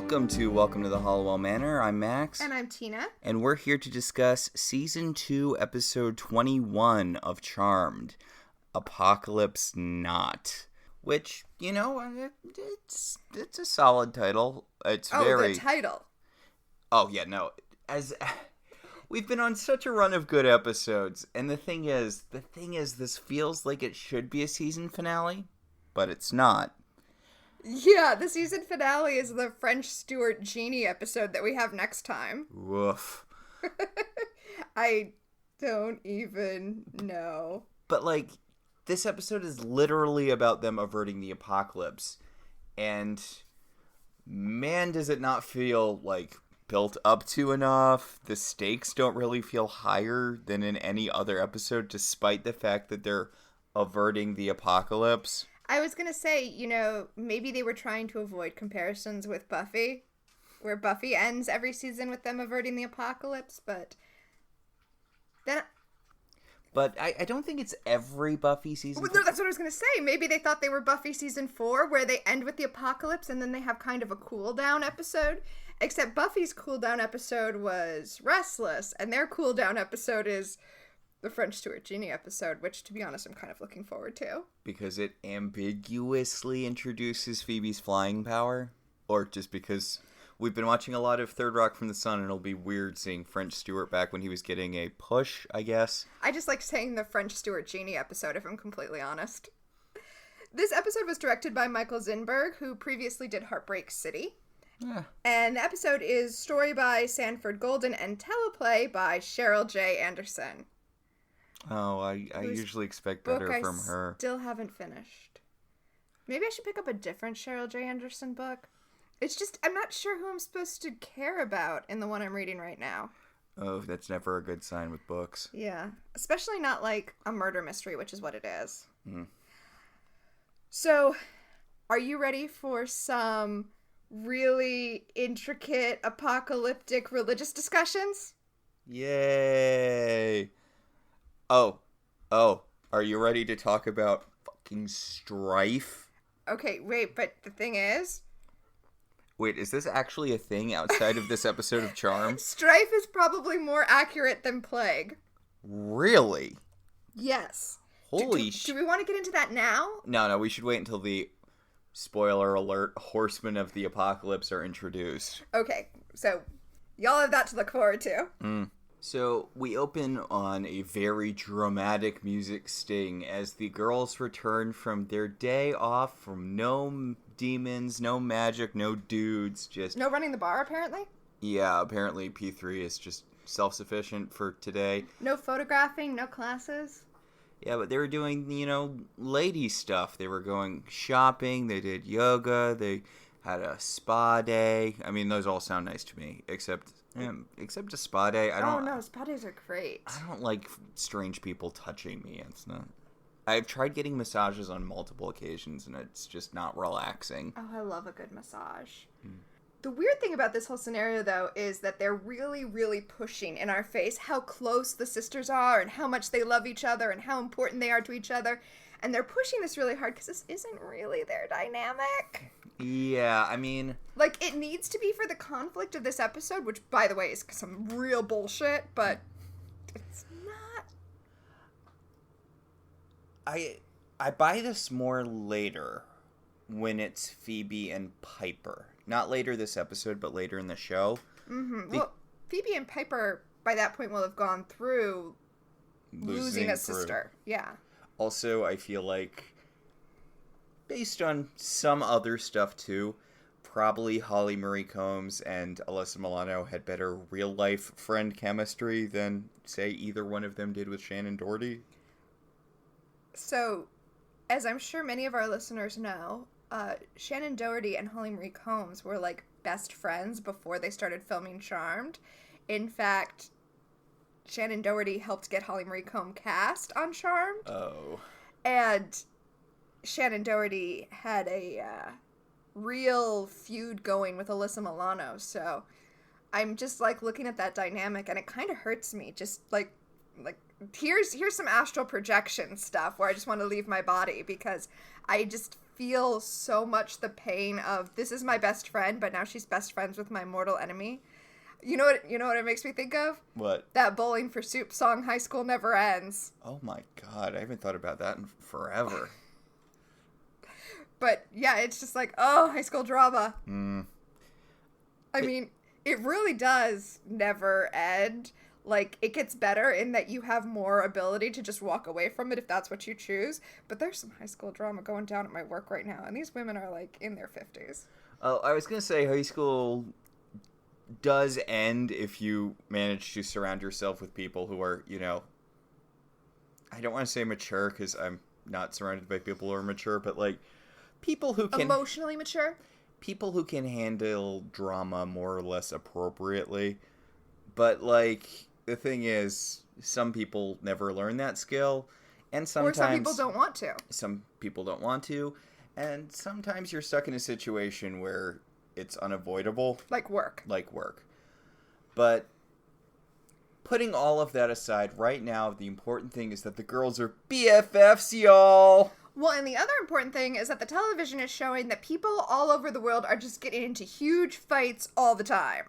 Welcome to the Halliwell Manor. I'm Max. And I'm Tina. And we're here to discuss Season 2, Episode 21 of Charmed, Apocalypse Not. Which, you know, it's a solid title. It's the title. Oh, yeah, no. We've been on such a run of good episodes, and the thing is, this feels like it should be a season finale, but it's not. Yeah, the season finale is the French Stewart Genie episode that we have next time. Woof. I don't even know. But, like, this episode is literally about them averting the apocalypse, and man, does it not feel, like, built up to enough. The stakes don't really feel higher than in any other episode, despite the fact that they're averting the apocalypse. I was going to say, you know, maybe they were trying to avoid comparisons with Buffy, where Buffy ends every season with them averting the apocalypse, but then... But I don't think it's every Buffy season. Well, no, that's what I was going to say. Maybe they thought they were Buffy season 4, where they end with the apocalypse, and then they have kind of a cool-down episode. Except Buffy's cool-down episode was Restless, and their cool-down episode is the French Stewart Genie episode, which, to be honest, I'm kind of looking forward to. Because it ambiguously introduces Phoebe's flying power? Or just because we've been watching a lot of Third Rock from the Sun, and it'll be weird seeing French Stewart back when he was getting a push, I guess. I just like saying the French Stewart Genie episode, if I'm completely honest. This episode was directed by Michael Zinberg, who previously did Heartbreak City. Yeah. And the episode is story by Sanford Golden and teleplay by Cheryl J. Anderson. Oh, I usually expect better from her. Still haven't finished. Maybe I should pick up a different Cheryl J. Anderson book. It's just, I'm not sure who I'm supposed to care about in the one I'm reading right now. Oh, that's never a good sign with books. Yeah. Especially not like a murder mystery, which is what it is. Mm. So, are you ready for some really intricate, apocalyptic religious discussions? Yay! Oh, are you ready to talk about fucking strife? Okay, wait, but the thing is... Wait, is this actually a thing outside of this episode of Charmed? Strife is probably more accurate than plague. Really? Yes. Holy shit. Do we want to get into that now? No, we should wait until the, spoiler alert, Horsemen of the Apocalypse are introduced. Okay, so y'all have that to look forward to. So, we open on a very dramatic music sting as the girls return from their day off from no demons, no magic, no dudes, just... No running the bar, apparently? Yeah, apparently P3 is just self-sufficient for today. No photographing, no classes? Yeah, but they were doing, you know, lady stuff. They were going shopping, they did yoga, they had a spa day. I mean, those all sound nice to me, except a spa day. Oh, no, spa days are great. I don't like strange people touching me. It's not... I've tried getting massages on multiple occasions, and it's just not relaxing. Oh, I love a good massage. The weird thing about this whole scenario, though, is that they're really, really pushing in our face how close the sisters are and how much they love each other and how important they are to each other. And they're pushing this really hard because this isn't really their dynamic. Yeah, I mean... Like, it needs to be for the conflict of this episode, which, by the way, is some real bullshit, but it's not. I buy this more later when it's Phoebe and Piper. Not later this episode, but later in the show. Mm-hmm. Well, Phoebe and Piper, by that point, will have gone through losing a sister. Yeah. Also, I feel like, based on some other stuff too, probably Holly Marie Combs and Alyssa Milano had better real-life friend chemistry than, say, either one of them did with Shannon Doherty. So, as I'm sure many of our listeners know, Shannon Doherty and Holly Marie Combs were, like, best friends before they started filming Charmed. In fact, Shannon Doherty helped get Holly Marie Combs cast on Charmed. Oh. And Shannon Doherty had a real feud going with Alyssa Milano, so I'm just, like, looking at that dynamic, and it kind of hurts me, just, like, like, here's some astral projection stuff where I just want to leave my body because I just feel so much the pain of, this is my best friend, but now she's best friends with my mortal enemy. You know what it makes me think of? What? That Bowling for Soup song, High School Never Ends. Oh my god, I haven't thought about that in forever. But yeah, it's just like, oh, high school drama. I mean, it really does never end. Like, it gets better in that you have more ability to just walk away from it if that's what you choose. But there's some high school drama going down at my work right now, and these women are, like, in their 50s. Oh, I was going to say high school does end if you manage to surround yourself with people who are, you know, I don't want to say mature because I'm not surrounded by people who are mature, but, like, people who can... Emotionally mature? People who can handle drama more or less appropriately. But, like, the thing is, some people never learn that skill, and sometimes... Or some people don't want to. Some people don't want to, and sometimes you're stuck in a situation where it's unavoidable. Like work. But putting all of that aside, right now, the important thing is that the girls are BFFs, y'all! Well, and the other important thing is that the television is showing that people all over the world are just getting into huge fights all the time.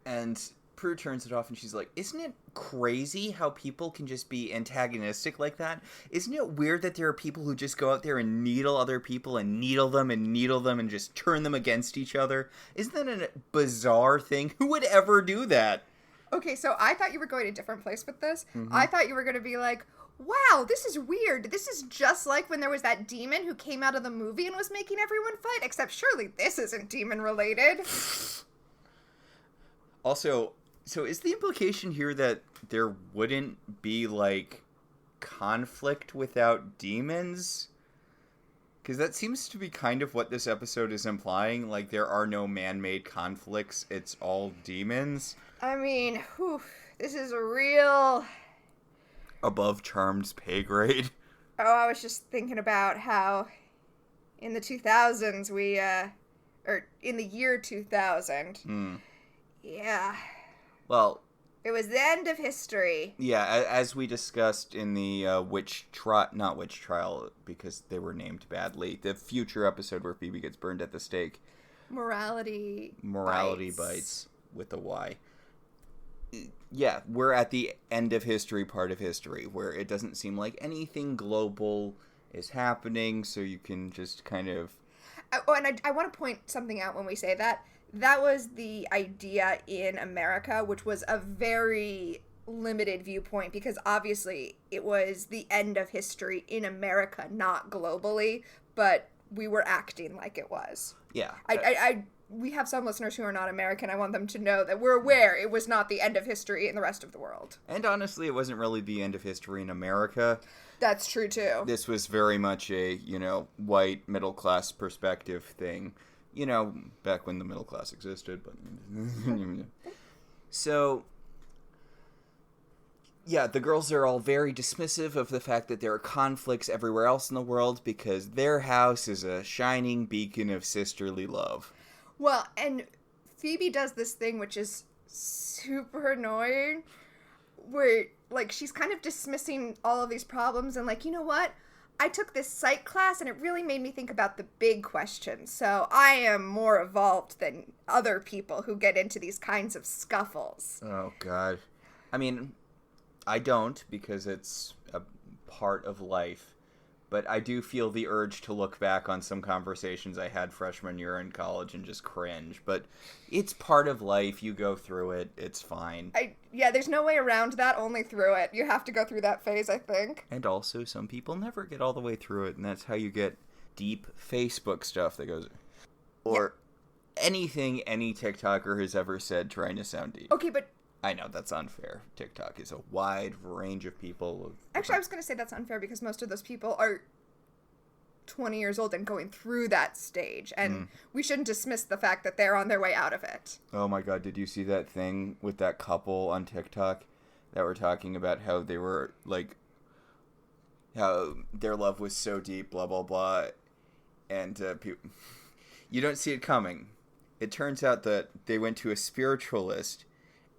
And Prue turns it off and she's like, isn't it crazy how people can just be antagonistic like that? Isn't it weird that there are people who just go out there and needle other people and needle them and just turn them against each other? Isn't that a bizarre thing? Who would ever do that? Okay, so I thought you were going a different place with this. I thought you were going to be like, wow, this is weird. This is just like when there was that demon who came out of the movie and was making everyone fight, except surely this isn't demon related. Also, so is the implication here that there wouldn't be, like, conflict without demons? Because that seems to be kind of what this episode is implying. Like, there are no man-made conflicts. It's all demons. I mean, this is a real... Above Charmed's pay grade. Oh, I was just thinking about how in the 2000s or in the year 2000. Yeah. Well, it was the end of history. Yeah, as we discussed in the not witch trial, because they were named badly, the future episode where Phoebe gets burned at the stake. Morality bites with a Y. Yeah, we're at the end of history part of history, where it doesn't seem like anything global is happening, so you can just kind of... Oh, and I want to point something out when we say that. That was the idea in America, which was a very limited viewpoint, because obviously it was the end of history in America, not globally, but we were acting like it was. Yeah. We have some listeners who are not American. I want them to know that we're aware it was not the end of history in the rest of the world. And honestly, it wasn't really the end of history in America. That's true, too. This was very much a, white middle-class perspective thing. Back when the middle class existed, but... So, yeah, the girls are all very dismissive of the fact that there are conflicts everywhere else in the world because their house is a shining beacon of sisterly love. Well, and Phoebe does this thing which is super annoying, where, like, she's kind of dismissing all of these problems and, like, you know what? I took this psych class and it really made me think about the big questions. So I am more evolved than other people who get into these kinds of scuffles. Oh, God. I mean, I don't because it's a part of life. But I do feel the urge to look back on some conversations I had freshman year in college and just cringe. But it's part of life. You go through it. It's fine. Yeah, there's no way around that, only through it. You have to go through that phase, I think. And also, some people never get all the way through it, and that's how you get deep Facebook stuff that goes... Or anything any TikToker has ever said trying to sound deep. Okay, but... I know, that's unfair. TikTok is a wide range of people. Actually, I was going to say that's unfair because most of those people are 20 years old and going through that stage. And we shouldn't dismiss the fact that they're on their way out of it. Oh my God, did you see that thing with that couple on TikTok that were talking about how they were, like, how their love was so deep, blah, blah, blah. And you don't see it coming. It turns out that they went to a spiritualist.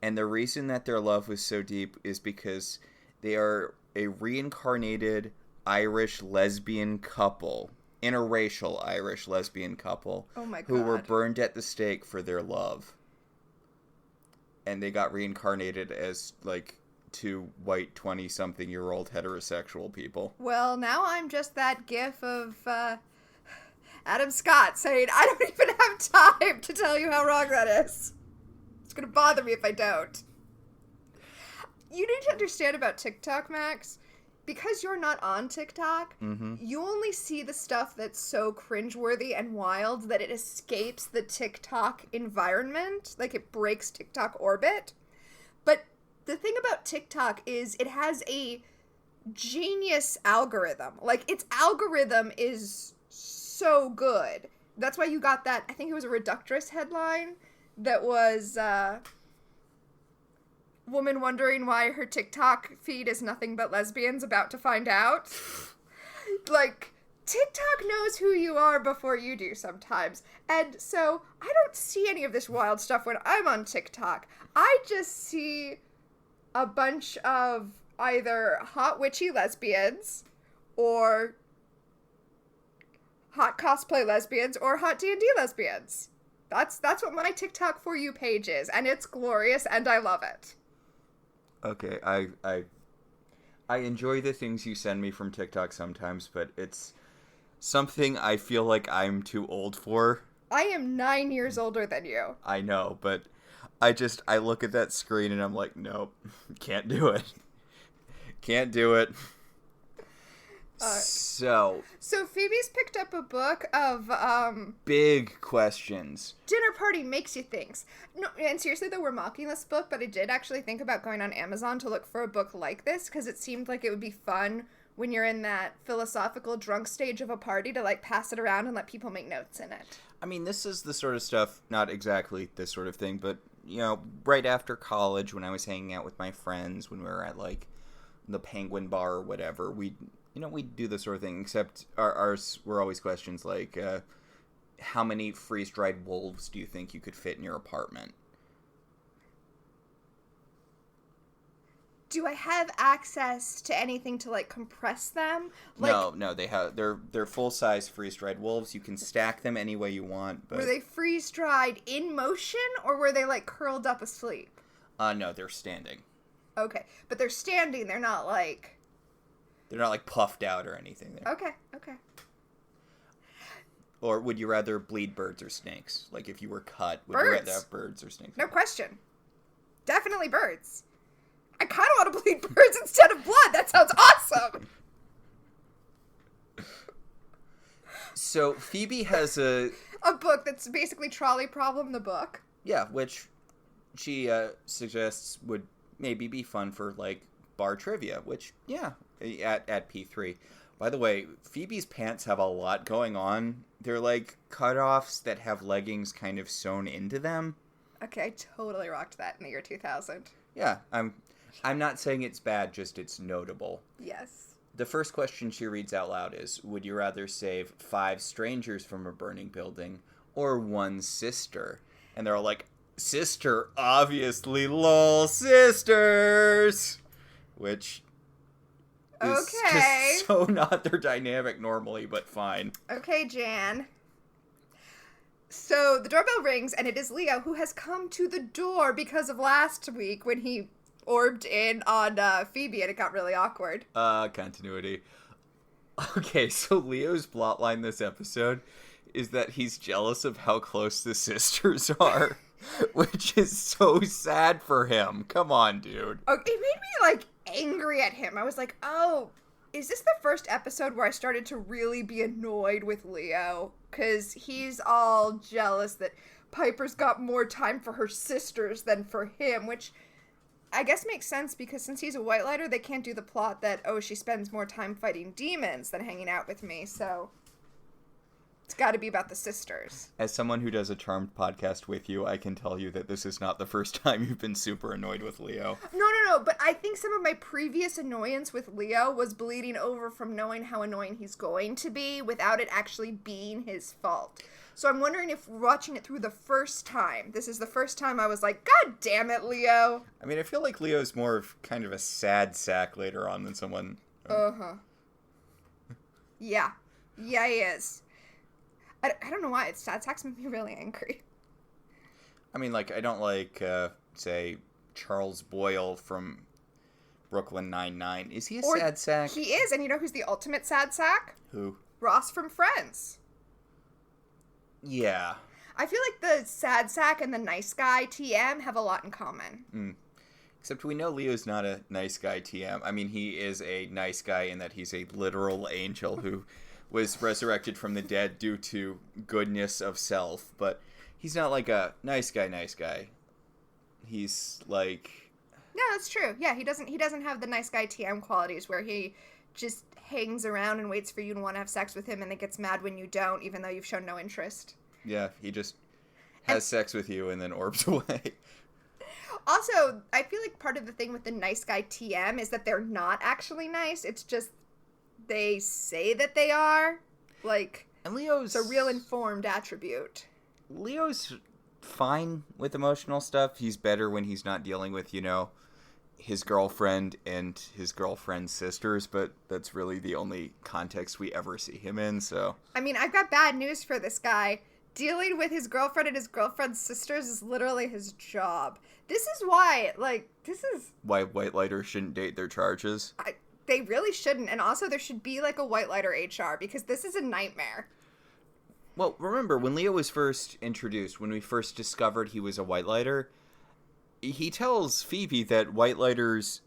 And the reason that their love was so deep is because They are a reincarnated Irish lesbian couple, interracial Irish lesbian couple, Oh my God. who were burned at the stake for their love. And they got reincarnated as, like, two white 20-something-year-old heterosexual people. Well, now I'm just that gif of Adam Scott saying, I don't even have time to tell you how wrong that is. It's going to bother me if I don't. You need to understand about TikTok, Max. Because you're not on TikTok, you only see the stuff that's so cringeworthy and wild that it escapes the TikTok environment. Like, it breaks TikTok orbit. But the thing about TikTok is it has a genius algorithm. Like, its algorithm is so good. That's why you got that, I think it was a Reductress headline that was, woman wondering why her TikTok feed is nothing but lesbians about to find out. Like, TikTok knows who you are before you do sometimes. And so, I don't see any of this wild stuff when I'm on TikTok. I just see a bunch of either hot witchy lesbians, or hot cosplay lesbians, or hot D&D lesbians. That's what my TikTok For You page is, and it's glorious, and I love it. Okay, I enjoy the things you send me from TikTok sometimes, but it's something I feel like I'm too old for. I am 9 years older than you. I know, but I look at that screen and I'm like, nope, can't do it. Can't do it. So Phoebe's picked up a book of, big questions. Dinner Party Makes You Things. No, and seriously though, we're mocking this book, but I did actually think about going on Amazon to look for a book like this, because it seemed like it would be fun when you're in that philosophical drunk stage of a party to, like, pass it around and let people make notes in it. I mean, this is the sort of stuff, not exactly this sort of thing, but, you know, right after college, when I was hanging out with my friends, when we were at, like, the Penguin Bar or whatever, we'd do this sort of thing, except ours were always questions like, how many freeze-dried wolves do you think you could fit in your apartment? Do I have access to anything to, like, compress them? Like, No, they're full-size freeze-dried wolves. You can stack them any way you want. But were they freeze-dried in motion, or were they, like, curled up asleep? No, they're standing. Okay, but they're standing, they're not, like... They're not, like, puffed out or anything. Okay. Or would you rather bleed birds or snakes? Like, if you were cut, would you rather have birds or snakes? No question. Definitely birds. I kind of want to bleed birds instead of blood. That sounds awesome. So, Phoebe has a book that's basically Trolley Problem, the book. Yeah, which she suggests would maybe be fun for, like, bar trivia, which, yeah, at P3. By the way, Phoebe's pants have a lot going on. They're, like, cutoffs that have leggings kind of sewn into them. Okay, I totally rocked that in the year 2000. Yeah, I'm not saying it's bad, just it's notable. Yes. The first question she reads out loud is, would you rather save 5 strangers from a burning building or 1 sister? And they're all like, sister, obviously, lol, sisters! Which is just so not their dynamic normally, but fine. Okay, Jan. So the doorbell rings, and it is Leo, who has come to the door because of last week when he orbed in on Phoebe, and it got really awkward. Continuity. Okay, so Leo's plotline this episode is that he's jealous of how close the sisters are, which is so sad for him. Come on, dude. Okay, it made me, like, angry at him. I was like, oh, is this the first episode where I started to really be annoyed with Leo? Because he's all jealous that Piper's got more time for her sisters than for him, which I guess makes sense because since he's a white lighter, they can't do the plot that, oh, she spends more time fighting demons than hanging out with me, so it's got to be about the sisters. As someone who does a Charmed podcast with you, I can tell you that this is not the first time you've been super annoyed with Leo. No, but I think some of my previous annoyance with Leo was bleeding over from knowing how annoying he's going to be without it actually being his fault. So I'm wondering if watching it through the first time, this is the first time I was like, God damn it, Leo. I mean, I feel like Leo's more of kind of a sad sack later on than someone... Uh-huh. Yeah. Yeah, he is. I don't know why. Sad sacks make me really angry. I mean, like, I don't like, say, Charles Boyle from Brooklyn Nine-Nine. Is he a sad sack? He is, and you know who's the ultimate sad sack? Who? Ross from Friends. Yeah. I feel like the sad sack and the nice guy TM have a lot in common. Except we know Leo's not a nice guy TM. I mean, he is a nice guy in that he's a literal angel who was resurrected from the dead due to goodness of self. But he's not like a nice guy. He's like... No, that's true. Yeah, he doesn't have the nice guy TM qualities where he just hangs around and waits for you to want to have sex with him and then gets mad when you don't, even though you've shown no interest. Yeah, he just has sex with you and then orbs away. Also, I feel like part of the thing with the nice guy TM is that they're not actually nice. It's just they say that they are. Like, and Leo's a real informed attribute. Leo's fine with emotional stuff. He's better when he's not dealing with, his girlfriend and his girlfriend's sisters, but that's really the only context we ever see him in, so... I mean, I've got bad news for this guy. Dealing with his girlfriend and his girlfriend's sisters is literally his job. This is why, why white lighters shouldn't date their charges? They really shouldn't, and also there should be, a white lighter HR, because this is a nightmare. Well, remember, when Leo was first introduced, when we first discovered he was a white lighter, he tells Phoebe that white lighters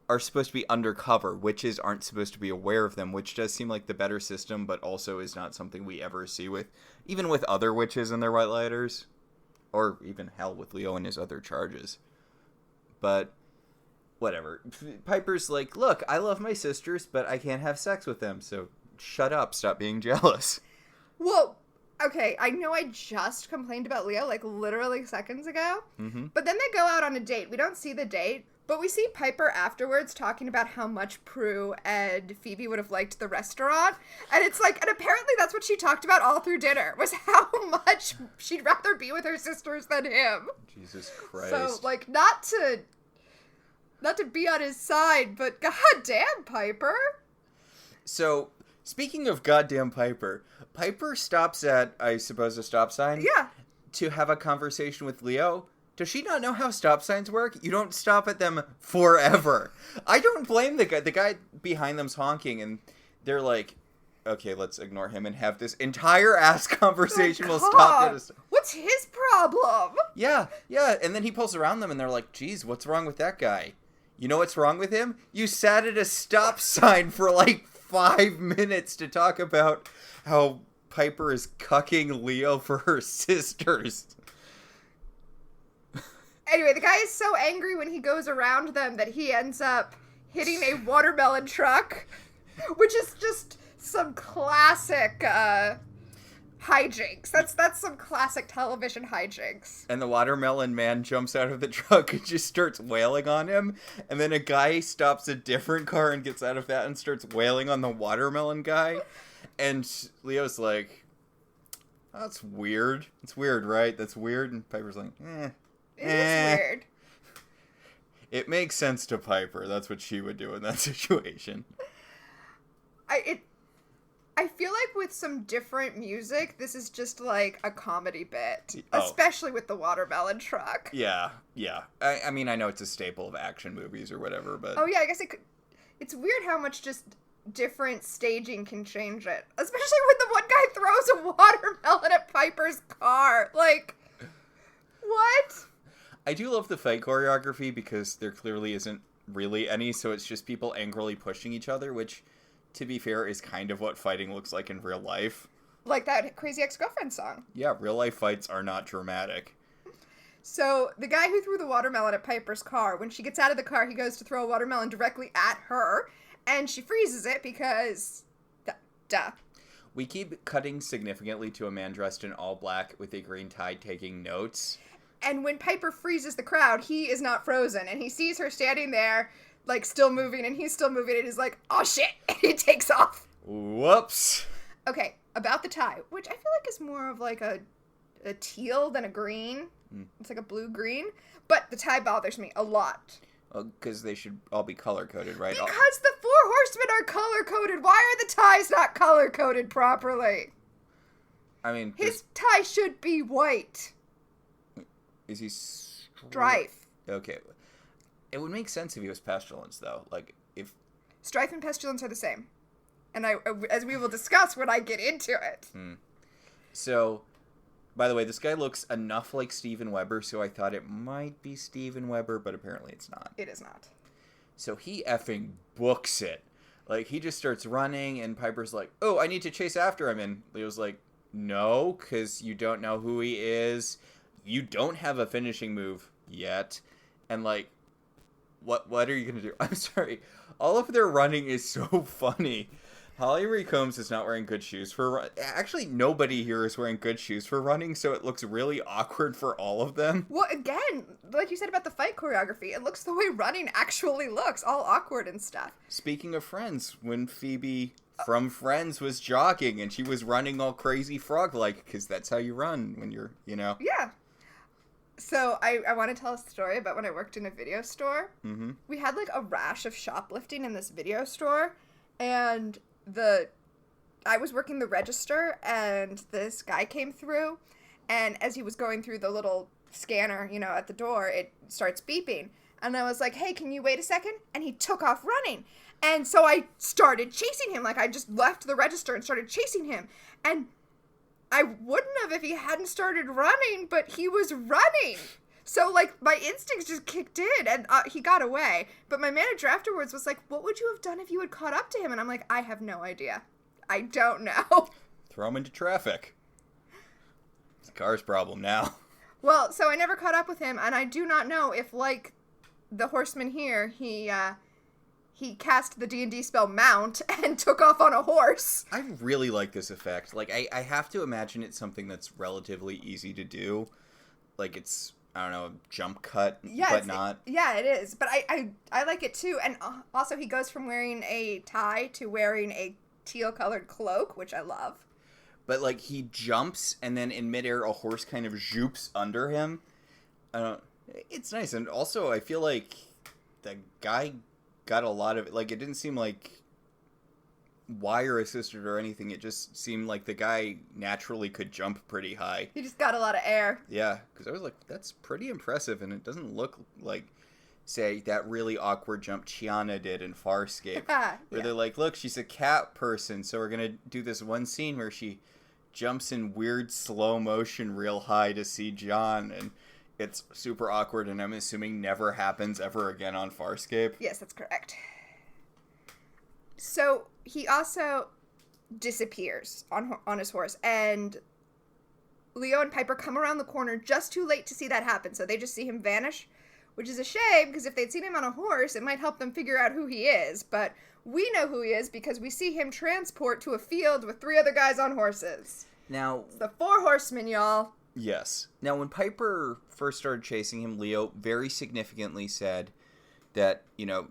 are supposed to be undercover. Witches aren't supposed to be aware of them, which does seem like the better system, but also is not something we ever see even with other witches and their white lighters. Or even hell with Leo and his other charges. But, whatever. Piper's like, look, I love my sisters, but I can't have sex with them, so shut up, stop being jealous. Well, okay, I know I just complained about Leo, literally seconds ago. Mm-hmm. But then they go out on a date. We don't see the date, but we see Piper afterwards talking about how much Prue and Phoebe would have liked the restaurant. And it's and apparently that's what she talked about all through dinner, was how much she'd rather be with her sisters than him. Jesus Christ. So, not to be on his side, but goddamn, Piper. So... Speaking of goddamn Piper stops at, I suppose, a stop sign? Yeah. To have a conversation with Leo. Does she not know how stop signs work? You don't stop at them forever. I don't blame the guy. The guy behind them's honking, and they're like, okay, let's ignore him and have this entire ass conversation. We'll stop at a... What's his problem? Yeah. And then he pulls around them, and they're like, geez, what's wrong with that guy? You know what's wrong with him? You sat at a stop sign for 5 minutes to talk about how Piper is cucking Leo for her sisters. Anyway, the guy is so angry when he goes around them that he ends up hitting a watermelon truck, which is just some classic hijinks. That's some classic television hijinks. And the watermelon man jumps out of the truck and just starts wailing on him. And then a guy stops a different car and gets out of that and starts wailing on the watermelon guy. And Leo's like, that's weird. It's weird, right? That's weird. And Piper's like, It is weird. It makes sense to Piper. That's what she would do in that situation. I feel like with some different music, this is just a comedy bit. Especially with the watermelon truck. Yeah. I mean, I know it's a staple of action movies or whatever, but... Oh yeah, I guess it's weird how much just different staging can change it. Especially when the one guy throws a watermelon at Piper's car. What? I do love the fight choreography because there clearly isn't really any, so it's just people angrily pushing each other, which... to be fair, is kind of what fighting looks like in real life. Like that Crazy Ex-Girlfriend song. Yeah, real life fights are not dramatic. So, the guy who threw the watermelon at Piper's car, when she gets out of the car, he goes to throw a watermelon directly at her, and she freezes it because... duh. We keep cutting significantly to a man dressed in all black with a green tie taking notes. And when Piper freezes the crowd, he is not frozen, and he sees her standing there... still moving, and he's still moving, and he's like, oh shit, and he takes off. Whoops. Okay, about the tie, which I feel like is more of like a teal than a green. It's like a blue-green. But the tie bothers me a lot. Because they should all be color-coded, right? Because the Four Horsemen are color-coded. Why are the ties not color-coded properly? I mean... His tie should be white. Is he... Strife. Okay. It would make sense if he was Pestilence, though. Like, if... Strife and Pestilence are the same. And as we will discuss when I get into it. So... By the way, this guy looks enough like Steven Weber, so I thought it might be Steven Weber, but apparently it's not. It is not. So he effing books it. Like, he just starts running, and Piper's like, oh, I need to chase after him. And Leo's like, no, because you don't know who he is. You don't have a finishing move yet. And, like, what are you going to do? I'm sorry. All of their running is so funny. Holly Marie Combs is not wearing good shoes for actually, nobody here is wearing good shoes for running, so it looks really awkward for all of them. Well, again, like you said about the fight choreography, it looks the way running actually looks, all awkward and stuff. Speaking of Friends, when Phoebe from Friends was jogging and she was running all crazy frog-like, because that's how you run when you're, Yeah. So I want to tell a story about when I worked in a video store. Mm-hmm. We had like a rash of shoplifting in this video store, and I was working the register, and this guy came through, and as he was going through the little scanner, at the door, it starts beeping, and I was like, hey, can you wait a second? And he took off running, and so I started chasing him, like I just left the register and started chasing him, and I wouldn't have if he hadn't started running, but he was running. So, like, my instincts just kicked in, and he got away. But my manager afterwards was like, what would you have done if you had caught up to him? And I'm like, I have no idea. I don't know. Throw him into traffic. It's a car's problem now. Well, so I never caught up with him, and I do not know if, like the horseman here, he cast the D&D spell Mount and took off on a horse. I really like this effect. Like, I have to imagine it's something that's relatively easy to do. Like, it's... I don't know, jump cut, but not. Yeah, it is. But I like it too. And also he goes from wearing a tie to wearing a teal-colored cloak, which I love. But, like, he jumps, and then in midair, a horse kind of zhoops under him. It's nice. And also, I feel like the guy got a lot of... Like, it didn't seem like wire assisted or anything. It just seemed like the guy naturally could jump pretty high. He just got a lot of air. Yeah, because I was like, that's pretty impressive, and it doesn't look like, say, that really awkward jump Chiana did in Farscape. Where they're like, look, she's a cat person, so we're going to do this one scene where she jumps in weird slow motion real high to see John, and it's super awkward, and I'm assuming never happens ever again on Farscape. Yes, that's correct. So he also disappears on his horse, and Leo and Piper come around the corner just too late to see that happen, so they just see him vanish, which is a shame, because if they'd seen him on a horse, it might help them figure out who he is, but we know who he is because we see him transport to a field with 3 other guys on horses. Now... It's the Four Horsemen, y'all. Yes. Now, when Piper first started chasing him, Leo very significantly said that,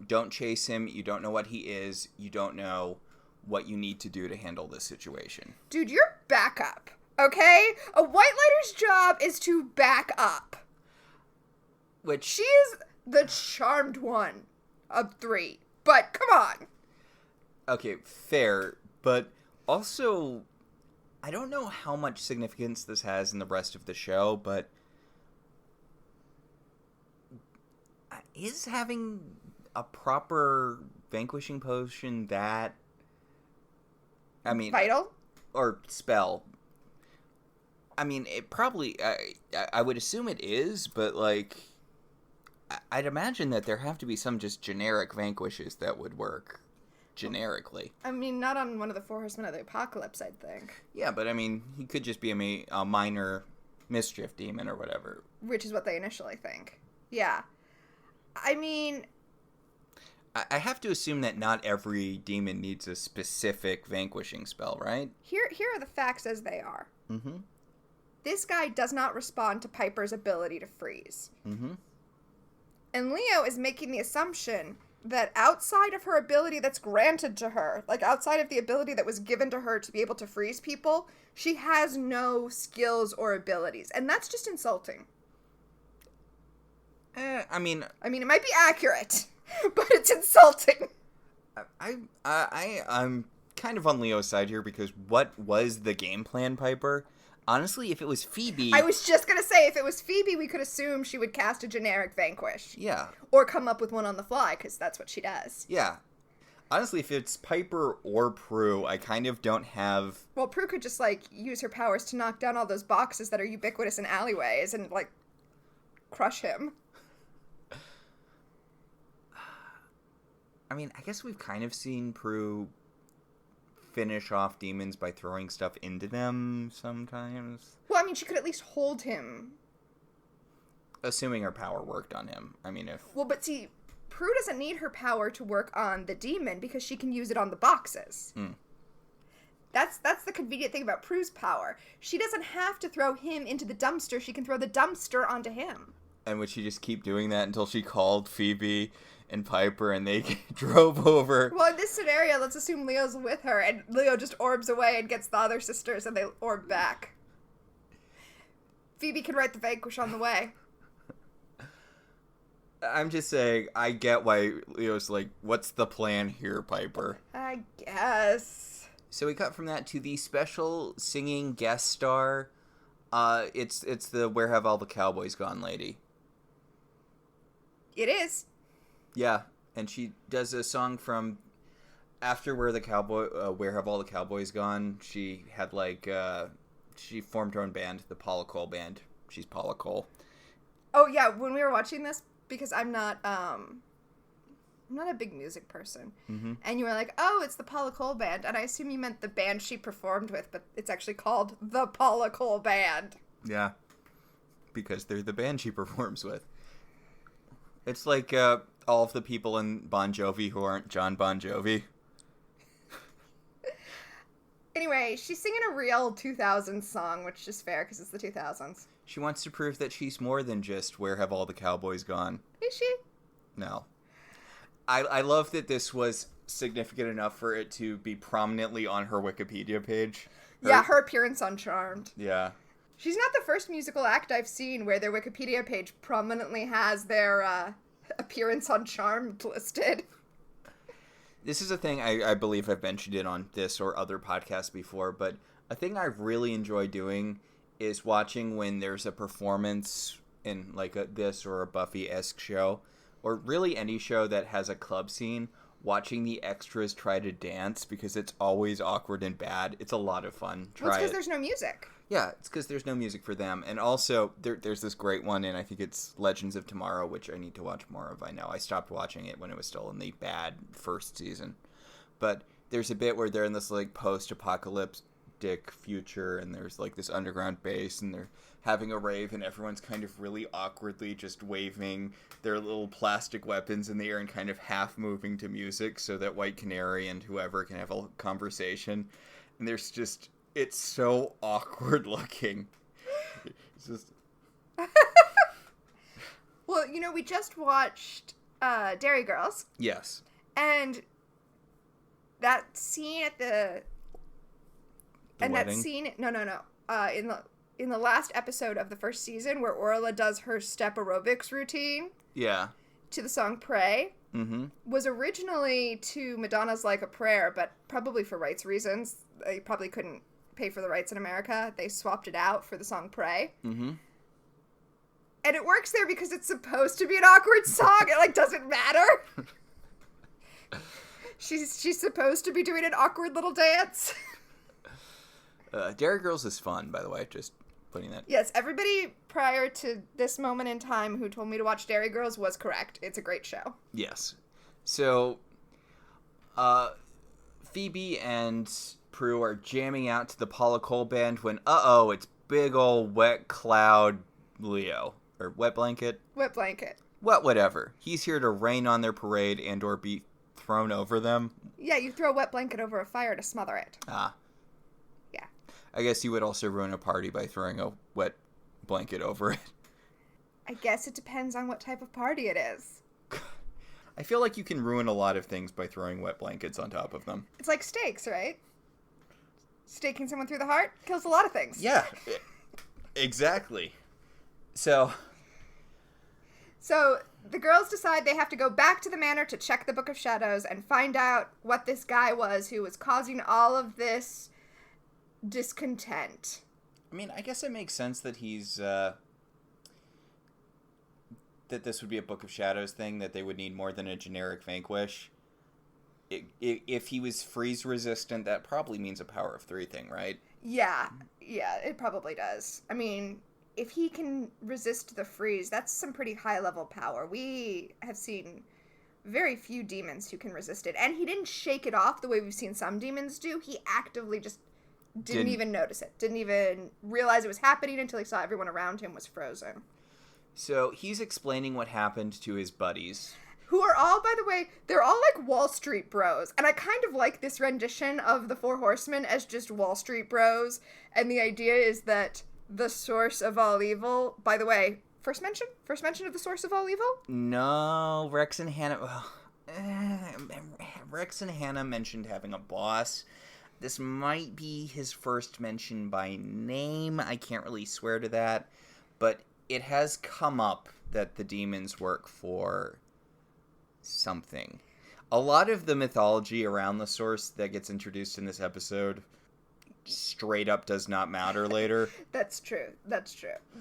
don't chase him, you don't know what he is, you don't know what you need to do to handle this situation. Dude, you're backup, okay? A White Lighter's job is to back up. Which... She is the charmed one of 3, but come on. Okay, fair, but also, I don't know how much significance this has in the rest of the show, but is having a proper vanquishing potion that... I mean... Vital? Or spell. I mean, it probably... I would assume it is, but, like... I'd imagine that there have to be some just generic vanquishes that would work. Generically. I mean, not on one of the Four Horsemen of the Apocalypse, I'd think. Yeah, but I mean, he could just be a minor mischief demon or whatever. Which is what they initially think. Yeah. I mean... I have to assume that not every demon needs a specific vanquishing spell, right? Here are the facts as they are. Mm-hmm. This guy does not respond to Piper's ability to freeze. Mm-hmm. And Leo is making the assumption that outside of her ability that's granted to her, like outside of the ability that was given to her to be able to freeze people, she has no skills or abilities. And that's just insulting. I mean, it might be accurate, but it's insulting. I'm kind of on Leo's side here because what was the game plan, Piper? Honestly, if it was Phoebe... I was just going to say, if it was Phoebe, we could assume she would cast a generic Vanquish. Yeah. Or come up with one on the fly, because that's what she does. Yeah. Honestly, if it's Piper or Prue, I kind of don't have... Well, Prue could just, like, use her powers to knock down all those boxes that are ubiquitous in alleyways and, like, crush him. I mean, I guess we've kind of seen Prue finish off demons by throwing stuff into them sometimes. Well, I mean, she could at least hold him. Assuming her power worked on him. I mean, if... Well, but see, Prue doesn't need her power to work on the demon because she can use it on the boxes. Mm. That's the convenient thing about Prue's power. She doesn't have to throw him into the dumpster. She can throw the dumpster onto him. And would she just keep doing that until she called Phoebe and Piper and they drove over? Well, in this scenario, let's assume Leo's with her, and Leo just orbs away and gets the other sisters, and they orb back. Phoebe can write the Vanquish on the way. I'm just saying, I get why Leo's like, what's the plan here, Piper? I guess. So we cut from that to the special singing guest star. It's the Where Have All the Cowboys Gone lady. It is. Yeah, and she does a song from after Where Have All the Cowboys Gone. She had she formed her own band, the Paula Cole Band. She's Paula Cole. Oh yeah, when we were watching this, because I'm not a big music person, and you were like, "Oh, it's the Paula Cole Band," and I assume you meant the band she performed with, but it's actually called the Paula Cole Band. Yeah, because they're the band she performs with. It's like all of the people in Bon Jovi who aren't John Bon Jovi. Anyway, she's singing a real 2000s song, which is fair because it's the 2000s. She wants to prove that she's more than just Where Have All the Cowboys Gone. Is she? No. I love that this was significant enough for it to be prominently on her Wikipedia page. Her appearance on Charmed. Yeah. She's not the first musical act I've seen where their Wikipedia page prominently has their appearance on Charmed listed. This is a thing I believe I've mentioned it on this or other podcasts before, but a thing I really enjoy doing is watching when there's a performance in like this or a Buffy-esque show, or really any show that has a club scene, watching the extras try to dance because it's always awkward and bad. It's a lot of fun. Well, it's because there's no music. Yeah, it's because there's no music for them. And also, there's this great one, and I think it's Legends of Tomorrow, which I need to watch more of. I know. I stopped watching it when it was still in the bad first season. But there's a bit where they're in this, like, post-apocalyptic future, and there's, like, this underground base, and they're having a rave, and everyone's kind of really awkwardly just waving their little plastic weapons in the air and kind of half-moving to music so that White Canary and whoever can have a conversation. And there's just... It's so awkward looking. It's just... Well, we just watched Dairy Girls. Yes. And that scene at the wedding? That scene... No. In the last episode of the first season where Orla does her step aerobics routine. Yeah. To the song Pray. Mm-hmm. Was originally to Madonna's Like a Prayer, but probably for rights reasons. They probably couldn't pay for the rights in America. They swapped it out for the song Pray. Mm-hmm. And it works there because it's supposed to be an awkward song. It, doesn't matter. She's supposed to be doing an awkward little dance. Dairy Girls is fun, by the way, just putting that... Yes, everybody prior to this moment in time who told me to watch Dairy Girls was correct. It's a great show. Yes. So, Phoebe and Prue are jamming out to the Paula Cole Band when, it's big ol' wet cloud Leo. Or wet blanket? Wet blanket. Whatever. He's here to rain on their parade and or be thrown over them. Yeah, you throw a wet blanket over a fire to smother it. Ah. Yeah. I guess you would also ruin a party by throwing a wet blanket over it. I guess it depends on what type of party it is. I feel like you can ruin a lot of things by throwing wet blankets on top of them. It's like stakes, right? Staking someone through the heart kills a lot of things. Yeah, exactly. So the girls decide they have to go back to the manor to check the Book of Shadows and find out what this guy was who was causing all of this discontent. I mean, I guess it makes sense that he's, that this would be a Book of Shadows thing, that they would need more than a generic Vanquish. If he was freeze resistant, that probably means a power of 3 thing, right? Yeah, it probably does. I mean, if he can resist the freeze, that's some pretty high level power. We have seen very few demons who can resist it. And he didn't shake it off the way we've seen some demons do. He actively just didn't even notice it. Didn't even realize it was happening until he saw everyone around him was frozen. So he's explaining what happened to his buddies. Who are all, by the way, they're all like Wall Street bros. And I kind of like this rendition of the Four Horsemen as just Wall Street bros. And the idea is that the source of all evil, by the way, first mention of the source of all evil? No, Rex and Hannah, Rex and Hannah mentioned having a boss. This might be his first mention by name. I can't really swear to that. But it has come up that the demons work for something. A lot of the mythology around the source that gets introduced in this episode straight up does not matter later. That's true.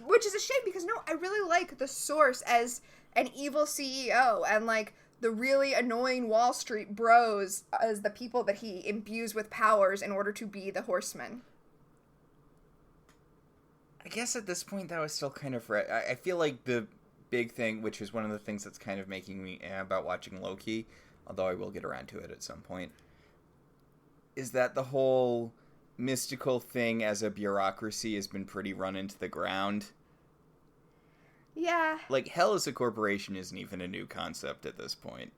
Which is a shame because, no, I really like the source as an evil CEO and, like, the really annoying Wall Street bros as the people that he imbues with powers in order to be the horsemen. I guess at this point that was still kind of... I feel like the big thing, which is one of the things that's kind of making me about watching Loki, although I will get around to it at some point, is that the whole mystical thing as a bureaucracy has been pretty run into the ground. Yeah. Like, hell as a corporation isn't even a new concept at this point.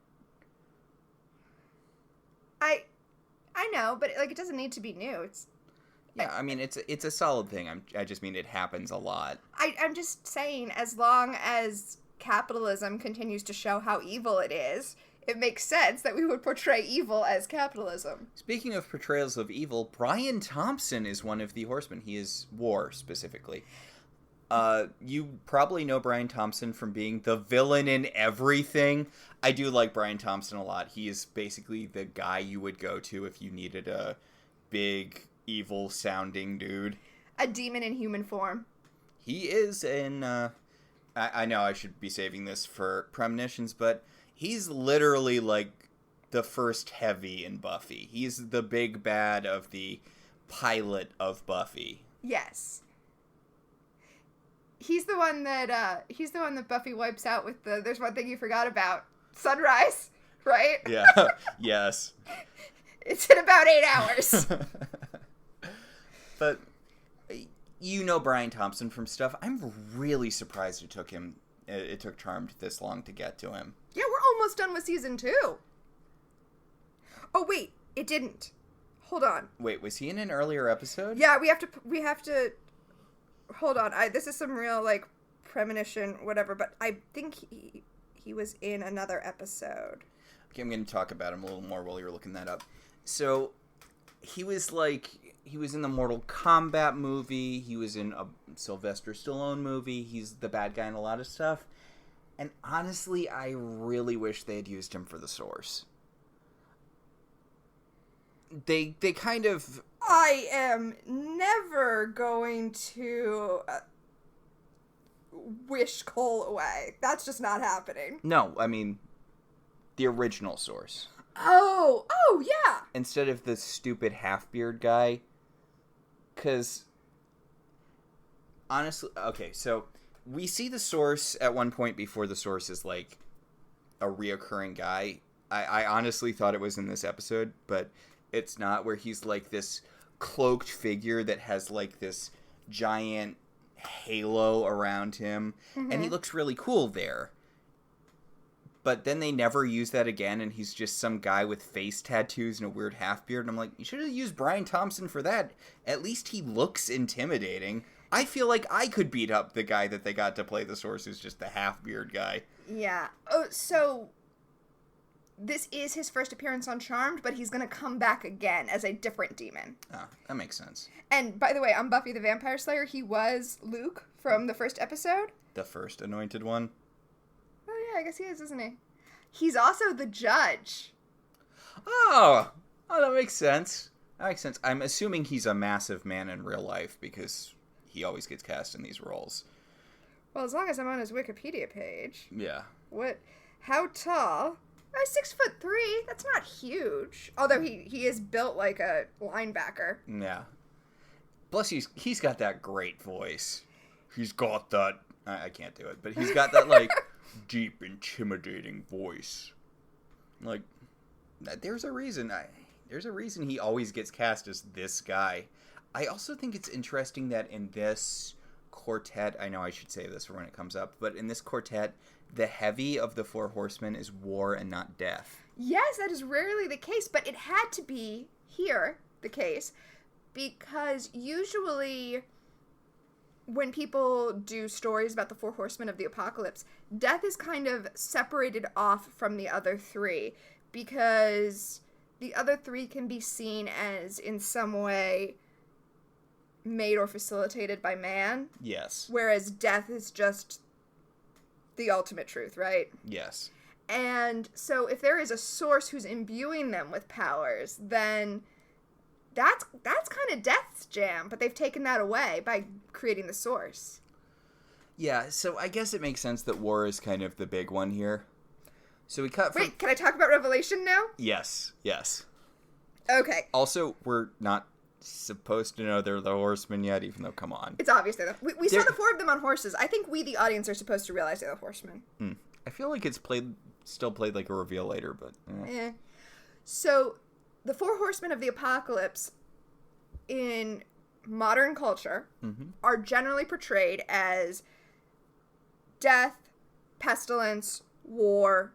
I know, but, like, it doesn't need to be new. Yeah, I mean, it's a solid thing. I just mean it happens a lot. I'm just saying, as long as capitalism continues to show how evil it is, it makes sense that we would portray evil as capitalism. Speaking of portrayals of evil, Brian Thompson is one of the horsemen. He is War, specifically. You probably know Brian Thompson from being the villain in everything. I do like Brian Thompson a lot. He is basically the guy you would go to if you needed a big, evil-sounding dude. A demon in human form. He is in, I know I should be saving this for premonitions, but he's literally, like, the first heavy in Buffy. He's the big bad of the pilot of Buffy. Yes. He's the one that Buffy wipes out with the "there's one thing you forgot about" sunrise, right? Yeah. Yes. It's in about 8 hours. But you know Brian Thompson from stuff. I'm really surprised it took Charmed this long to get to him. Yeah, we're almost done with season 2. Oh wait, it didn't. Hold on. Wait, was he in an earlier episode? Yeah, we have to. Hold on. This is some real, like, premonition, whatever, but I think he was in another episode. Okay, I'm going to talk about him a little more while you're looking that up. So, he was in the Mortal Kombat movie, he was in a Sylvester Stallone movie, he's the bad guy in a lot of stuff, and honestly, I really wish they had used him for the source. They kind of... I am never going to wish Cole away. That's just not happening. No, I mean, the original source. Oh, yeah. Instead of the stupid half-beard guy. Because, honestly, okay, so we see the source at one point before the source is, like, a reoccurring guy. I honestly thought it was in this episode, but it's not, where he's, like, this cloaked figure that has, like, this giant halo around him, and he looks really cool there. But then they never use that again, and he's just some guy with face tattoos and a weird half-beard, and I'm like, you should have used Brian Thompson for that. At least he looks intimidating. I feel like I could beat up the guy that they got to play the source who's just the half-beard guy. Yeah. Oh, so this is his first appearance on Charmed, but he's going to come back again as a different demon. Oh, that makes sense. And by the way, on Buffy the Vampire Slayer, he was Luke from the first episode. The first anointed one? Oh yeah, I guess he is, isn't he? He's also the judge. Oh, that makes sense. That makes sense. I'm assuming he's a massive man in real life because he always gets cast in these roles. Well, as long as I'm on his Wikipedia page. Yeah. How tall? 6'3". That's not huge. Although he is built like a linebacker. Yeah. Plus, he's got that great voice. He's got that... I can't do it, but he's got that, like, deep, intimidating voice. Like, there's a reason. There's a reason he always gets cast as this guy. I also think it's interesting that in this quartet... I know I should say this for when it comes up, but in this quartet... the heavy of the Four Horsemen is war and not death. Yes, that is rarely the case, but it had to be here the case because usually when people do stories about the Four Horsemen of the Apocalypse, death is kind of separated off from the other three because the other three can be seen as in some way made or facilitated by man. Yes. Whereas death is just the ultimate truth, right? Yes. And so if there is a source who's imbuing them with powers, then that's kind of Death's jam, but they've taken that away by creating the source. Yeah, so I guess it makes sense that war is kind of the big one here. So we cut from... Wait, can I talk about Revelation now? Yes. Okay. Also, we're not supposed to know they're the horsemen yet, even though, come on. It's obvious they're we saw the four of them on horses. I think we, the audience, are supposed to realize they're the horsemen. I feel like it's still played like a reveal later, but... So, the Four Horsemen of the Apocalypse in modern culture are generally portrayed as death, pestilence, war,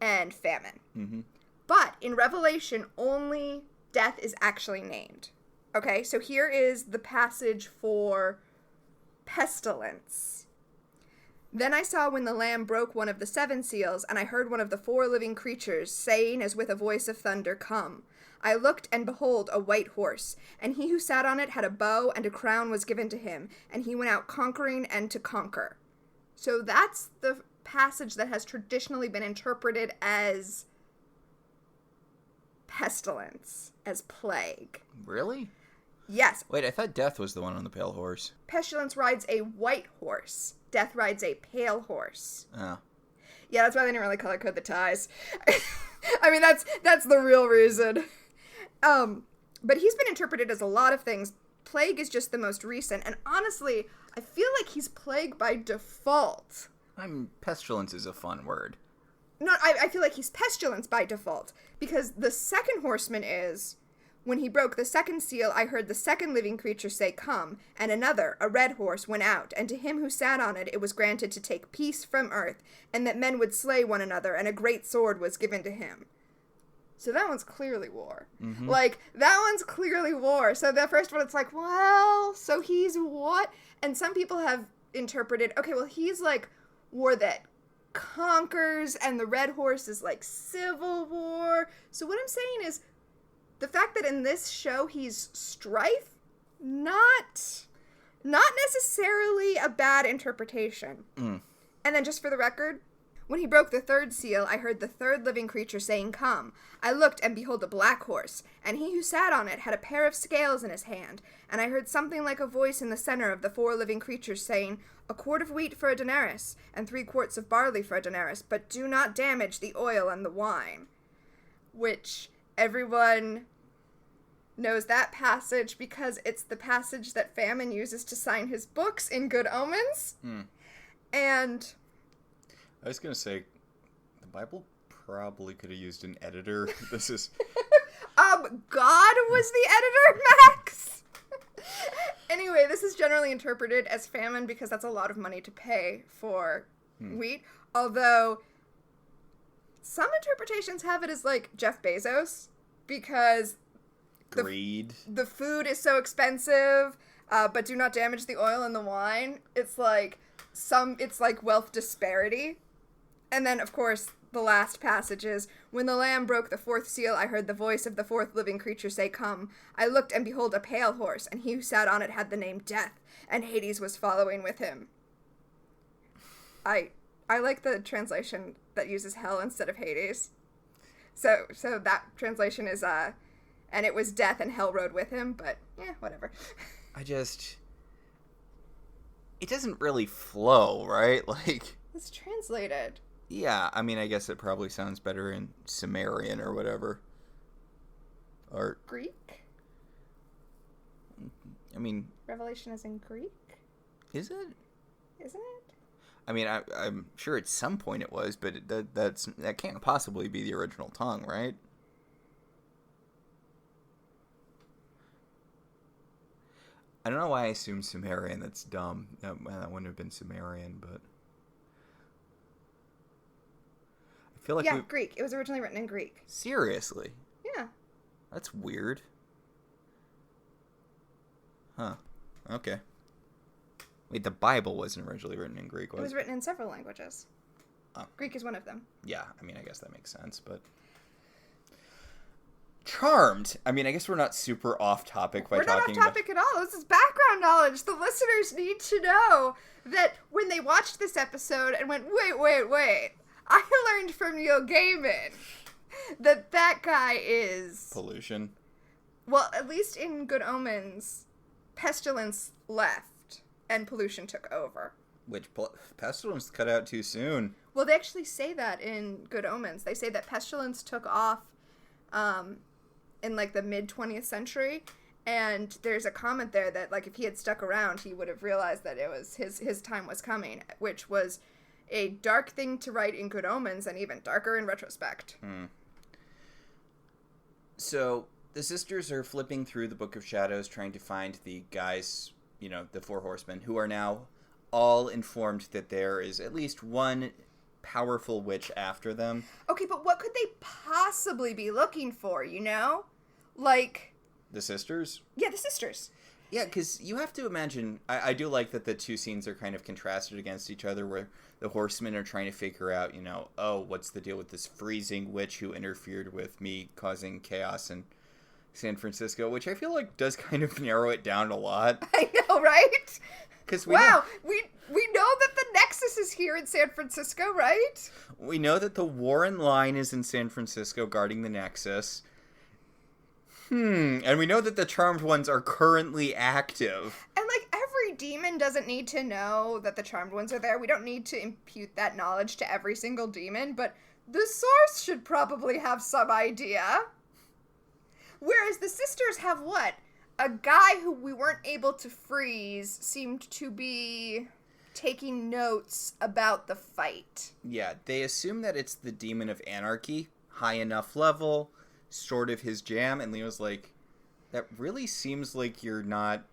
and famine. But in Revelation, only death is actually named. Okay, so here is the passage for pestilence. Then I saw when the Lamb broke one of the seven seals, and I heard one of the four living creatures saying as with a voice of thunder, "Come." I looked, and behold, a white horse, and he who sat on it had a bow, and a crown was given to him, and he went out conquering and to conquer. So that's the passage that has traditionally been interpreted as pestilence, as plague. Really? Yes. Wait, I thought Death was the one on the pale horse. Pestilence rides a white horse. Death rides a pale horse. Oh. Yeah, that's why they didn't really color code the ties. I mean, that's the real reason. But he's been interpreted as a lot of things. Plague is just the most recent, and honestly, I feel like he's plague by default. I mean, pestilence is a fun word. No, I feel like he's pestilence by default, because the second horseman is, when he broke the second seal, I heard the second living creature say, "Come," and another, a red horse, went out, and to him who sat on it was granted to take peace from earth, and that men would slay one another, and a great sword was given to him. So that one's clearly war. Like, that one's clearly war. So the first one, it's like, well, so he's what? And some people have interpreted, okay, well, he's like war that conquers, and the red horse is like civil war. So what I'm saying is, the fact that in this show he's strife, not necessarily a bad interpretation. And then just for the record, when he broke the third seal, I heard the third living creature saying, "Come." I looked, and behold, a black horse, and he who sat on it had a pair of scales in his hand, and I heard something like a voice in the center of the four living creatures saying, "A quart of wheat for a denarius, and 3 quarts of barley for a denarius, but do not damage the oil and the wine." Which everyone knows that passage because it's the passage that Famine uses to sign his books in Good Omens. And I was going to say, the Bible probably could have used an editor. This is... God was the editor, Max! Anyway, this is generally interpreted as famine because that's a lot of money to pay for wheat. Although, some interpretations have it as, like, Jeff Bezos, because... Greed. The food is so expensive, but do not damage the oil and the wine. It's like wealth disparity. And then, of course, the last passages. When the Lamb broke the fourth seal, I heard the voice of the fourth living creature say, "Come." I looked, and behold, a pale horse, and he who sat on it had the name Death, and Hades was following with him. I like the translation that uses hell instead of Hades. So that translation is, and it was Death and hell rode with him, but, whatever. It doesn't really flow, right? Like... It's translated. Yeah, I mean, I guess it probably sounds better in Sumerian or whatever. Or... Greek? I mean... Revelation is in Greek? Is it? Isn't it? I mean, I'm sure at some point it was, but that can't possibly be the original tongue, right? I don't know why I assumed Sumerian. That's dumb. That wouldn't have been Sumerian, but... I feel like Greek. It was originally written in Greek. Seriously? Yeah. That's weird. Huh. Okay. Wait, the Bible wasn't originally written in Greek, was it? It was written in several languages. Oh. Greek is one of them. Yeah, I mean, I guess that makes sense, but... Charmed. I mean, I guess we're not super off topic by talking about... We're not off topic at all. This is background knowledge. The listeners need to know that when they watched this episode and went, wait, I learned from Neil Gaiman that guy is... Pollution. Well, at least in Good Omens, Pestilence left and Pollution took over. Which Pestilence cut out too soon. Well, they actually say that in Good Omens. They say that Pestilence took off in like the mid-20th century, and there's a comment there that like if he had stuck around, he would have realized that it was his time was coming, which was a dark thing to write in Good Omens and even darker in retrospect. So the sisters are flipping through the Book of Shadows trying to find the guys, the Four Horsemen, who are now all informed that there is at least one powerful witch after them. Okay, but what could they possibly be looking for, Like... The sisters? Yeah, the sisters. Yeah, because you have to imagine... I do like that the two scenes are kind of contrasted against each other, where the horsemen are trying to figure out, what's the deal with this freezing witch who interfered with me causing chaos in San Francisco, which I feel like does kind of narrow it down a lot. I know, right? Because we know that the Nexus is here in San Francisco, right? We know that the Warren line is in San Francisco guarding the Nexus. And we know that the Charmed Ones are currently active. And, every demon doesn't need to know that the Charmed Ones are there. We don't need to impute that knowledge to every single demon, but the source should probably have some idea. Whereas the sisters have what? A guy who we weren't able to freeze seemed to be taking notes about the fight. Yeah, they assume that it's the Demon of Anarchy, high enough level, sort of his jam, and Leo's like, that really seems like you're not...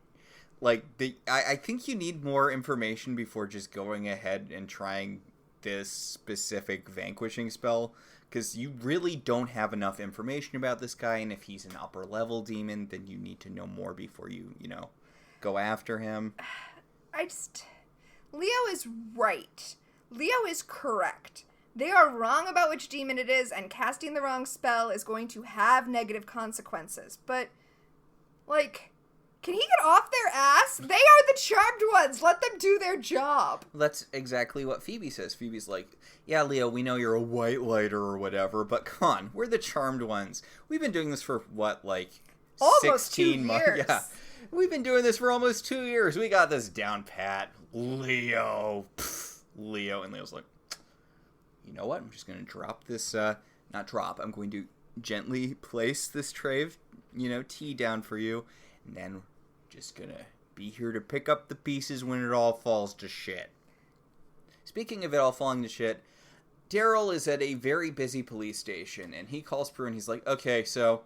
I think you need more information before just going ahead and trying this specific vanquishing spell, because you really don't have enough information about this guy, and if he's an upper level demon, then you need to know more before you, go after him. Leo is right. Leo is correct. They are wrong about which demon it is, and casting the wrong spell is going to have negative consequences. But, can he get off their ass? They are the Charmed Ones. Let them do their job. That's exactly what Phoebe says. Phoebe's like, yeah, Leo, we know you're a white lighter or whatever, but come on, we're the Charmed Ones. We've been doing this for, almost 16 months? Years. Yeah. We've been doing this for almost 2 years. We got this down pat. Leo. Leo. And Leo's like, you know what? I'm just going to drop this, not drop. I'm going to gently place this tray of, tea down for you. And then just going to be here to pick up the pieces when it all falls to shit. Speaking of it all falling to shit, Daryl is at a very busy police station. And he calls Prue and he's like, okay, so...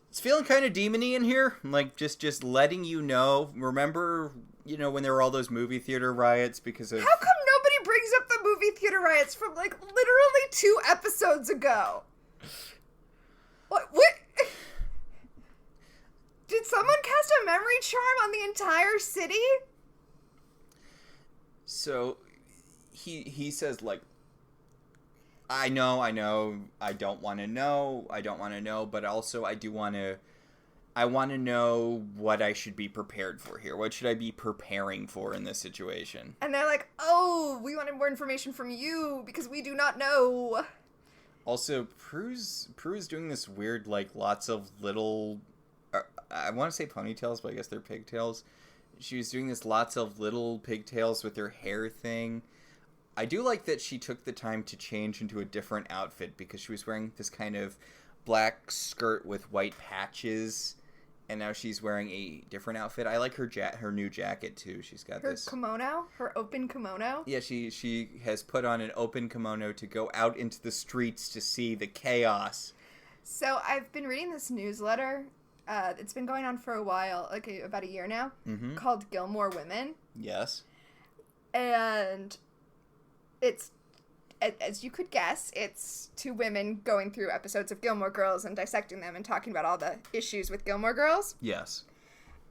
it's feeling kind of demon-y in here. Just letting you know. Remember, when there were all those movie theater riots because of... How come nobody brings up the movie theater riots from, literally 2 episodes ago? What? Did someone cast a memory charm on the entire city? So, he says, I know. I don't want to know. But also, I want to know what I should be prepared for here. What should I be preparing for in this situation? And they're like, oh, we wanted more information from you because we do not know. Also, Prue's doing this weird, like, lots of little... I want to say ponytails, but I guess they're pigtails. She was doing this lots of little pigtails with her hair thing. I do like that she took the time to change into a different outfit because she was wearing this kind of black skirt with white patches, and now she's wearing a different outfit. I like her new jacket too. She's got her kimono, her open kimono. Yeah, she has put on an open kimono to go out into the streets to see the chaos. So I've been reading this newsletter. It's been going on for a while, like about a year now, called Gilmore Women. Yes. And it's, as you could guess, it's two women going through episodes of Gilmore Girls and dissecting them and talking about all the issues with Gilmore Girls. Yes.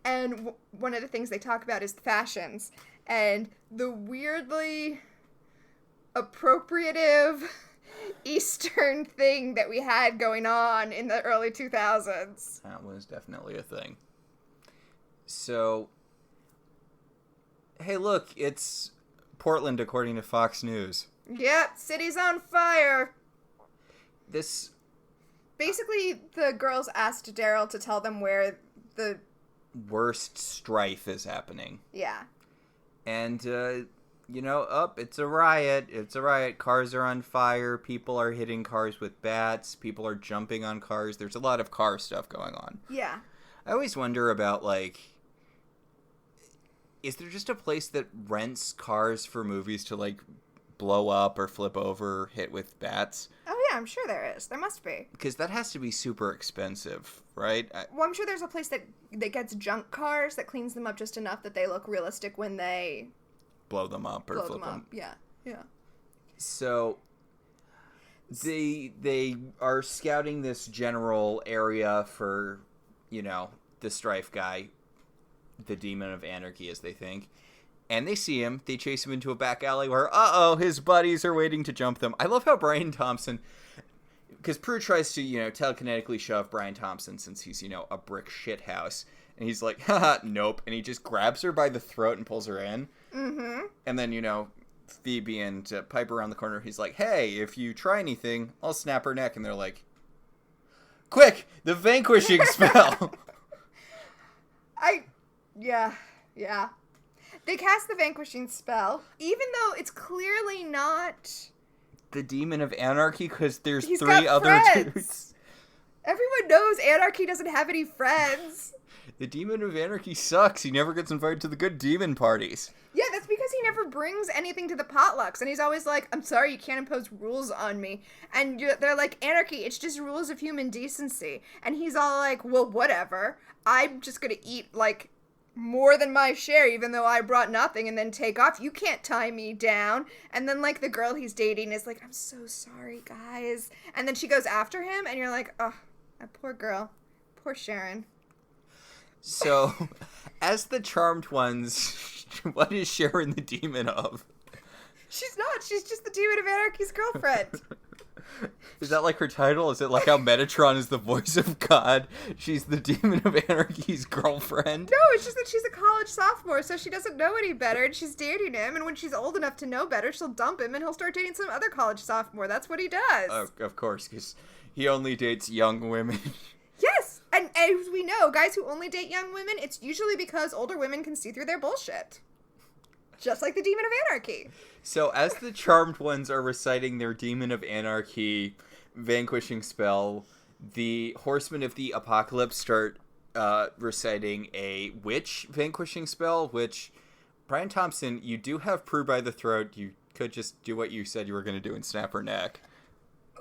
And one of the things they talk about is the fashions. And the weirdly appropriative Eastern thing that we had going on in the early 2000s. That was definitely a thing. So, hey, look, it's Portland, according to Fox News. Yep, city's on fire. This... Basically, the girls asked Daryl to tell them where the... worst strife is happening. Yeah. And, it's a riot. It's a riot. Cars are on fire. People are hitting cars with bats. People are jumping on cars. There's a lot of car stuff going on. Yeah. I always wonder about, like... Is there just a place that rents cars for movies to, like, blow up or flip over or hit with bats? Oh, yeah, I'm sure there is. There must be. Because that has to be super expensive, right? Well, I'm sure there's a place that gets junk cars that cleans them up just enough that they look realistic when they... blow them up or flip them. Yeah. So, they are scouting this general area for, the strife guy. The demon of anarchy, as they think. And they see him. They chase him into a back alley where, his buddies are waiting to jump them. I love how Brian Thompson... Because Prue tries to, telekinetically shove Brian Thompson since he's, a brick shithouse. And he's like, haha, nope. And he just grabs her by the throat and pulls her in. Mm-hmm. And then, Phoebe and Piper around the corner. He's like, hey, if you try anything, I'll snap her neck. And they're like, quick, the vanquishing spell. Yeah. They cast the vanquishing spell, even though it's clearly not... the demon of anarchy, because there's He's three got other friends. dudes. Everyone knows anarchy doesn't have any friends. The demon of anarchy sucks. He never gets invited to the good demon parties. Yeah, that's because he never brings anything to the potlucks, and he's always like, I'm sorry, you can't impose rules on me. And they're like, anarchy, it's just rules of human decency. And he's all like, well, whatever. I'm just gonna eat, like, more than my share, even though I brought nothing, and then take off. You can't tie me down. And then, like, the girl he's dating is like, I'm so sorry, guys. And then she goes after him, and you're like, oh, that poor girl. Poor Sharon. So, as the Charmed Ones, what is Sharon the demon of? She's not. She's just the demon of anarchy's girlfriend. Is that like her title? Is it like how Metatron is the voice of God? She's the demon of anarchy's girlfriend? No, it's just that she's a college sophomore, so she doesn't know any better, and she's dating him, and when she's old enough to know better, she'll dump him, and he'll start dating some other college sophomore. That's what he does. Of course, because he only dates young women. Yes! And as we know, guys who only date young women, it's usually because older women can see through their bullshit. Just like the demon of anarchy. So, as the Charmed Ones are reciting their Demon of Anarchy vanquishing spell, the Horsemen of the Apocalypse start reciting a witch vanquishing spell, which, Brian Thompson, you do have Prue by the throat. You could just do what you said you were going to do and snap her neck.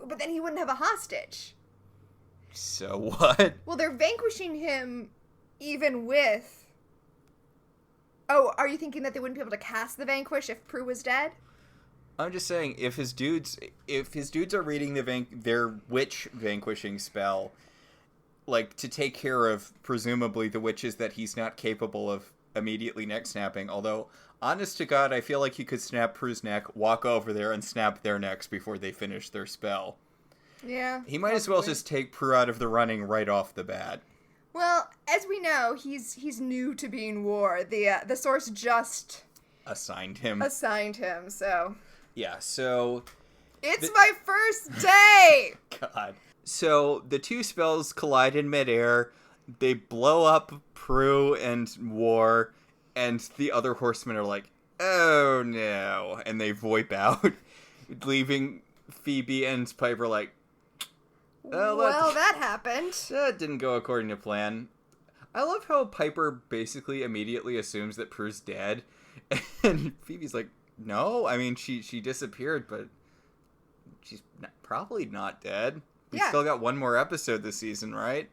But then he wouldn't have a hostage. So what? Well, they're vanquishing him even with... Oh, are you thinking that they wouldn't be able to cast the vanquish if Prue was dead? I'm just saying, if his dudes are reading their witch vanquishing spell, like, to take care of, presumably, the witches that he's not capable of immediately neck snapping, although, honest to God, I feel like he could snap Prue's neck, walk over there, and snap their necks before they finish their spell. Yeah. He might as well just take Prue out of the running right off the bat. Well, as we know, he's new to being War. The source just assigned him, so... Yeah, so... It's my first day! God. So, the two spells collide in midair, they blow up Prue and War, and the other horsemen are like, oh no, and they VoIP out, leaving Phoebe and Piper like, well, that happened. That didn't go according to plan. I love how Piper basically immediately assumes that Prue's dead, and Phoebe's like, no, I mean, she disappeared, but she's probably not dead. We still got one more episode this season, right?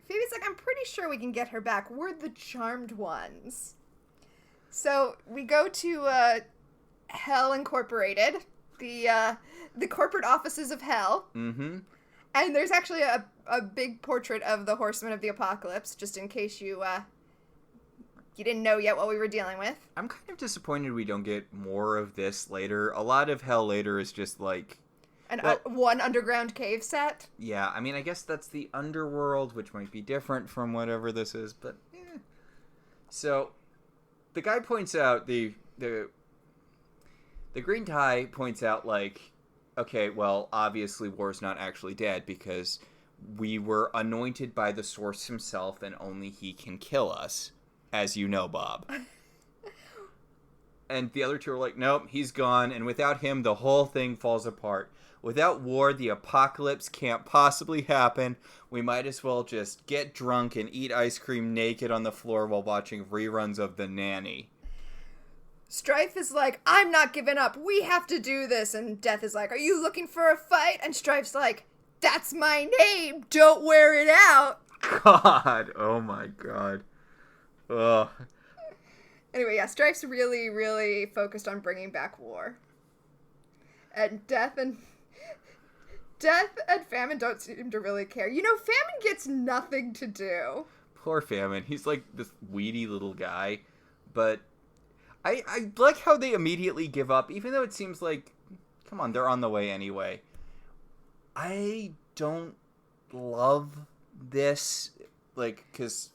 Phoebe's like, I'm pretty sure we can get her back. We're the charmed ones. So we go to Hell Incorporated, the corporate offices of Hell. Mm-hmm. And there's actually a big portrait of the Horsemen of the Apocalypse, just in case you didn't know yet what we were dealing with. I'm kind of disappointed we don't get more of this later. A lot of Hell later is just like... one underground cave set? Yeah, I mean, I guess that's the underworld, which might be different from whatever this is, but yeah. So, the guy points out, the green tie points out, like, okay, well, obviously War's not actually dead because we were anointed by the source himself and only he can kill us, as you know, Bob. And the other two are like, nope, he's gone, and without him, the whole thing falls apart. Without War, the apocalypse can't possibly happen. We might as well just get drunk and eat ice cream naked on the floor while watching reruns of The Nanny. Strife is like, I'm not giving up. We have to do this. And Death is like, are you looking for a fight? And Strife's like, that's my name. Don't wear it out. God. Oh my God. Ugh. Anyway, yeah, Strife's really, really focused on bringing back War. And Death and Famine don't seem to really care. You know, Famine gets nothing to do. Poor Famine. He's like this weedy little guy. But I like how they immediately give up, even though it seems like, come on, they're on the way anyway. I don't love this, like, because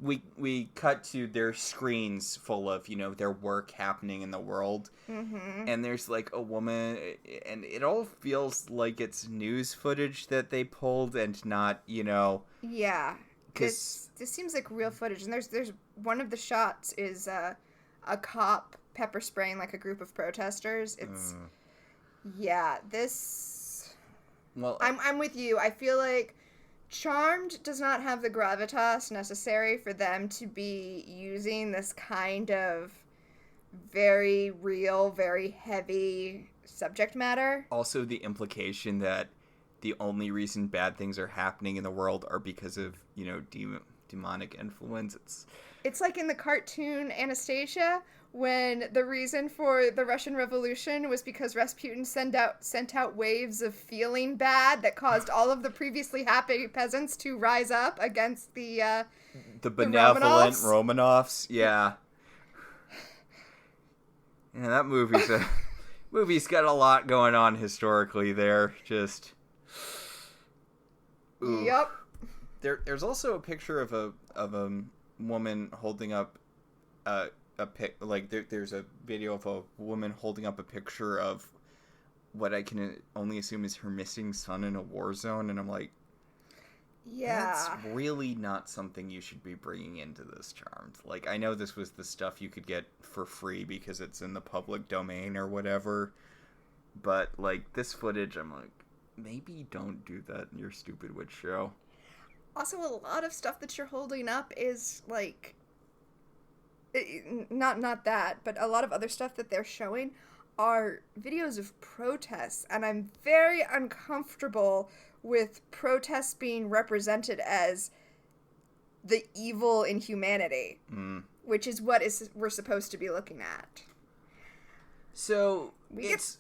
we cut to their screens full of, you know, their work happening in the world. Mm-hmm. And there's, like, a woman, and it all feels like it's news footage that they pulled and not, you know... Yeah. This seems like real footage. And there's one of the shots is a cop pepper spraying, like, a group of protesters. It's... Yeah, this... Well... I'm with you. I feel like... Charmed does not have the gravitas necessary for them to be using this kind of very real, very heavy subject matter. Also, the implication that the only reason bad things are happening in the world are because of, you know, demonic influence. It's like in the cartoon Anastasia, when the reason for the Russian Revolution was because Rasputin sent out waves of feeling bad that caused all of the previously happy peasants to rise up against the benevolent Romanovs. Yeah. Yeah, that movie's got a lot going on historically there. Just. Ooh. Yep. There's also a picture of a woman holding up there's a video of a woman holding up a picture of what I can only assume is her missing son in a war zone, and I'm like, yeah, that's really not something you should be bringing into this Charmed. Like, I know this was the stuff you could get for free because it's in the public domain or whatever, but like this footage, I'm like, maybe don't do that in your stupid witch show. Also, a lot of stuff that you're holding up is like, not that, but a lot of other stuff that they're showing are videos of protests, and I'm very uncomfortable with protests being represented as the evil in humanity, which is what we're supposed to be looking at. So we get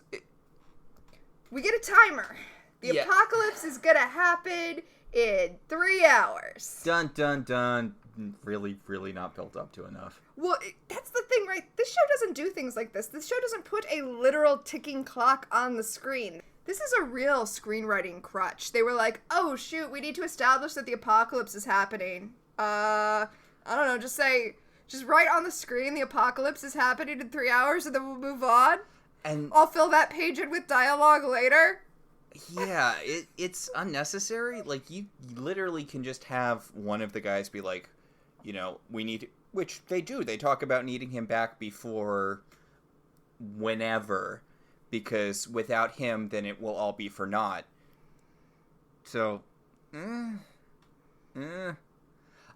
a timer. The apocalypse is gonna happen in 3 hours. Dun dun dun. really, really not built up to enough. Well, that's the thing, right? This show doesn't do things like this. This show doesn't put a literal ticking clock on the screen. This is a real screenwriting crutch. They were like, oh, shoot, we need to establish that the apocalypse is happening. I don't know, just write on the screen the apocalypse is happening in 3 hours and then we'll move on. And I'll fill that page in with dialogue later. Yeah, it's unnecessary. Like, you literally can just have one of the guys be like, you know, we need... Which they do. They talk about needing him back before whenever. Because without him, then it will all be for naught. So,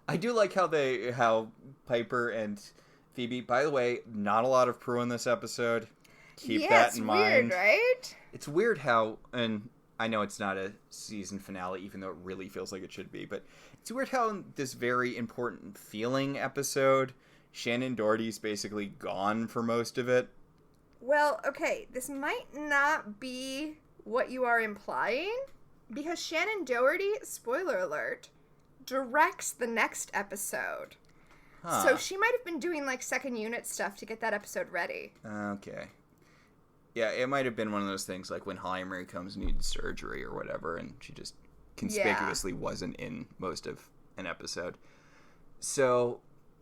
I do like how Piper and Phoebe... By the way, not a lot of Prue in this episode. Keep that in mind. It's weird, right? It's weird how, and I know it's not a season finale, even though it really feels like it should be, but it's weird how in this very important feeling episode, Shannon Doherty's basically gone for most of it. Well, okay, this might not be what you are implying, because Shannon Doherty, spoiler alert, directs the next episode. Huh. So she might have been doing, like, second unit stuff to get that episode ready. Okay. Yeah, it might have been one of those things like when Holly Marie Combs needed surgery or whatever, and she just conspicuously wasn't in most of an episode. So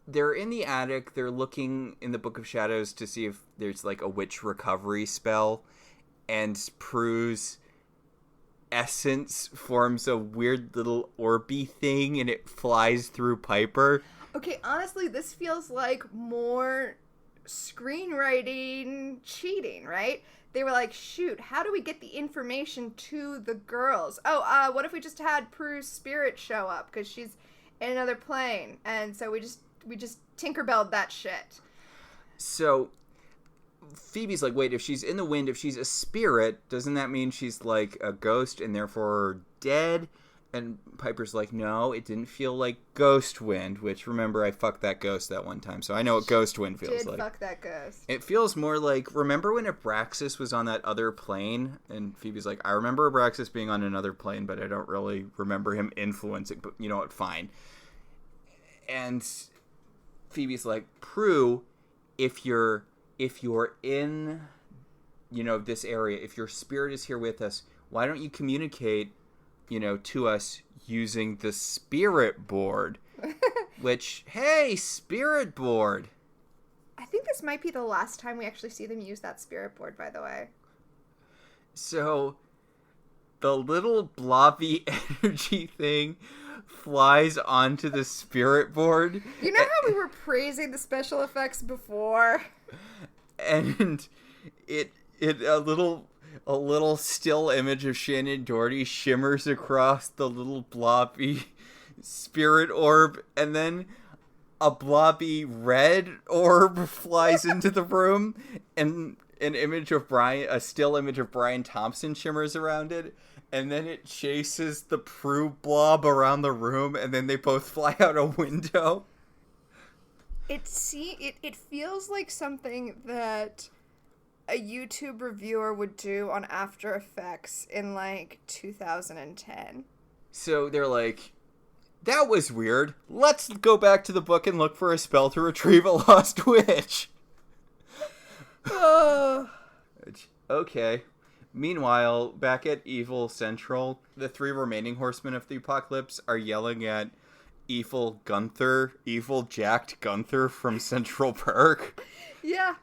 they're in the attic. They're looking in the Book of Shadows to see if there's like a witch recovery spell, and Prue's essence forms a weird little orby thing, and it flies through Piper. Okay, honestly, this feels like more screenwriting cheating, right? They were like, shoot, how do we get the information to the girls? Oh, what if we just had Prue's spirit show up because she's in another plane, and so we just Tinkerbelled that shit. So Phoebe's like, wait, if she's in the wind, if she's a spirit, doesn't that mean she's like a ghost and therefore dead? And Piper's like, no, it didn't feel like ghost wind, which, remember, I fucked that ghost that one time, so I know what ghost wind feels like. Fuck that ghost. It feels more like, remember when Abraxas was on that other plane? And Phoebe's like, I remember Abraxas being on another plane, but I don't really remember him influencing, but you know what, fine. And Phoebe's like, Prue, if you're in, you know, this area, if your spirit is here with us, why don't you communicate, you know, to us using the spirit board? Which, hey, spirit board. I think this might be the last time we actually see them use that spirit board, by the way. So, the little blobby energy thing flies onto the spirit board. You know how we were praising the special effects before? And a little still image of Shannon Doherty shimmers across the little blobby spirit orb, and then a blobby red orb flies into the room, and a still image of Brian Thompson shimmers around it, and then it chases the Prue blob around the room, and then they both fly out a window. It feels like something that a YouTube reviewer would do on After Effects in, like, 2010. So they're like, that was weird. Let's go back to the book and look for a spell to retrieve a lost witch. Okay. Meanwhile, back at Evil Central, the 3 remaining horsemen of the apocalypse are yelling at evil jacked Gunther from Central Park. Yeah.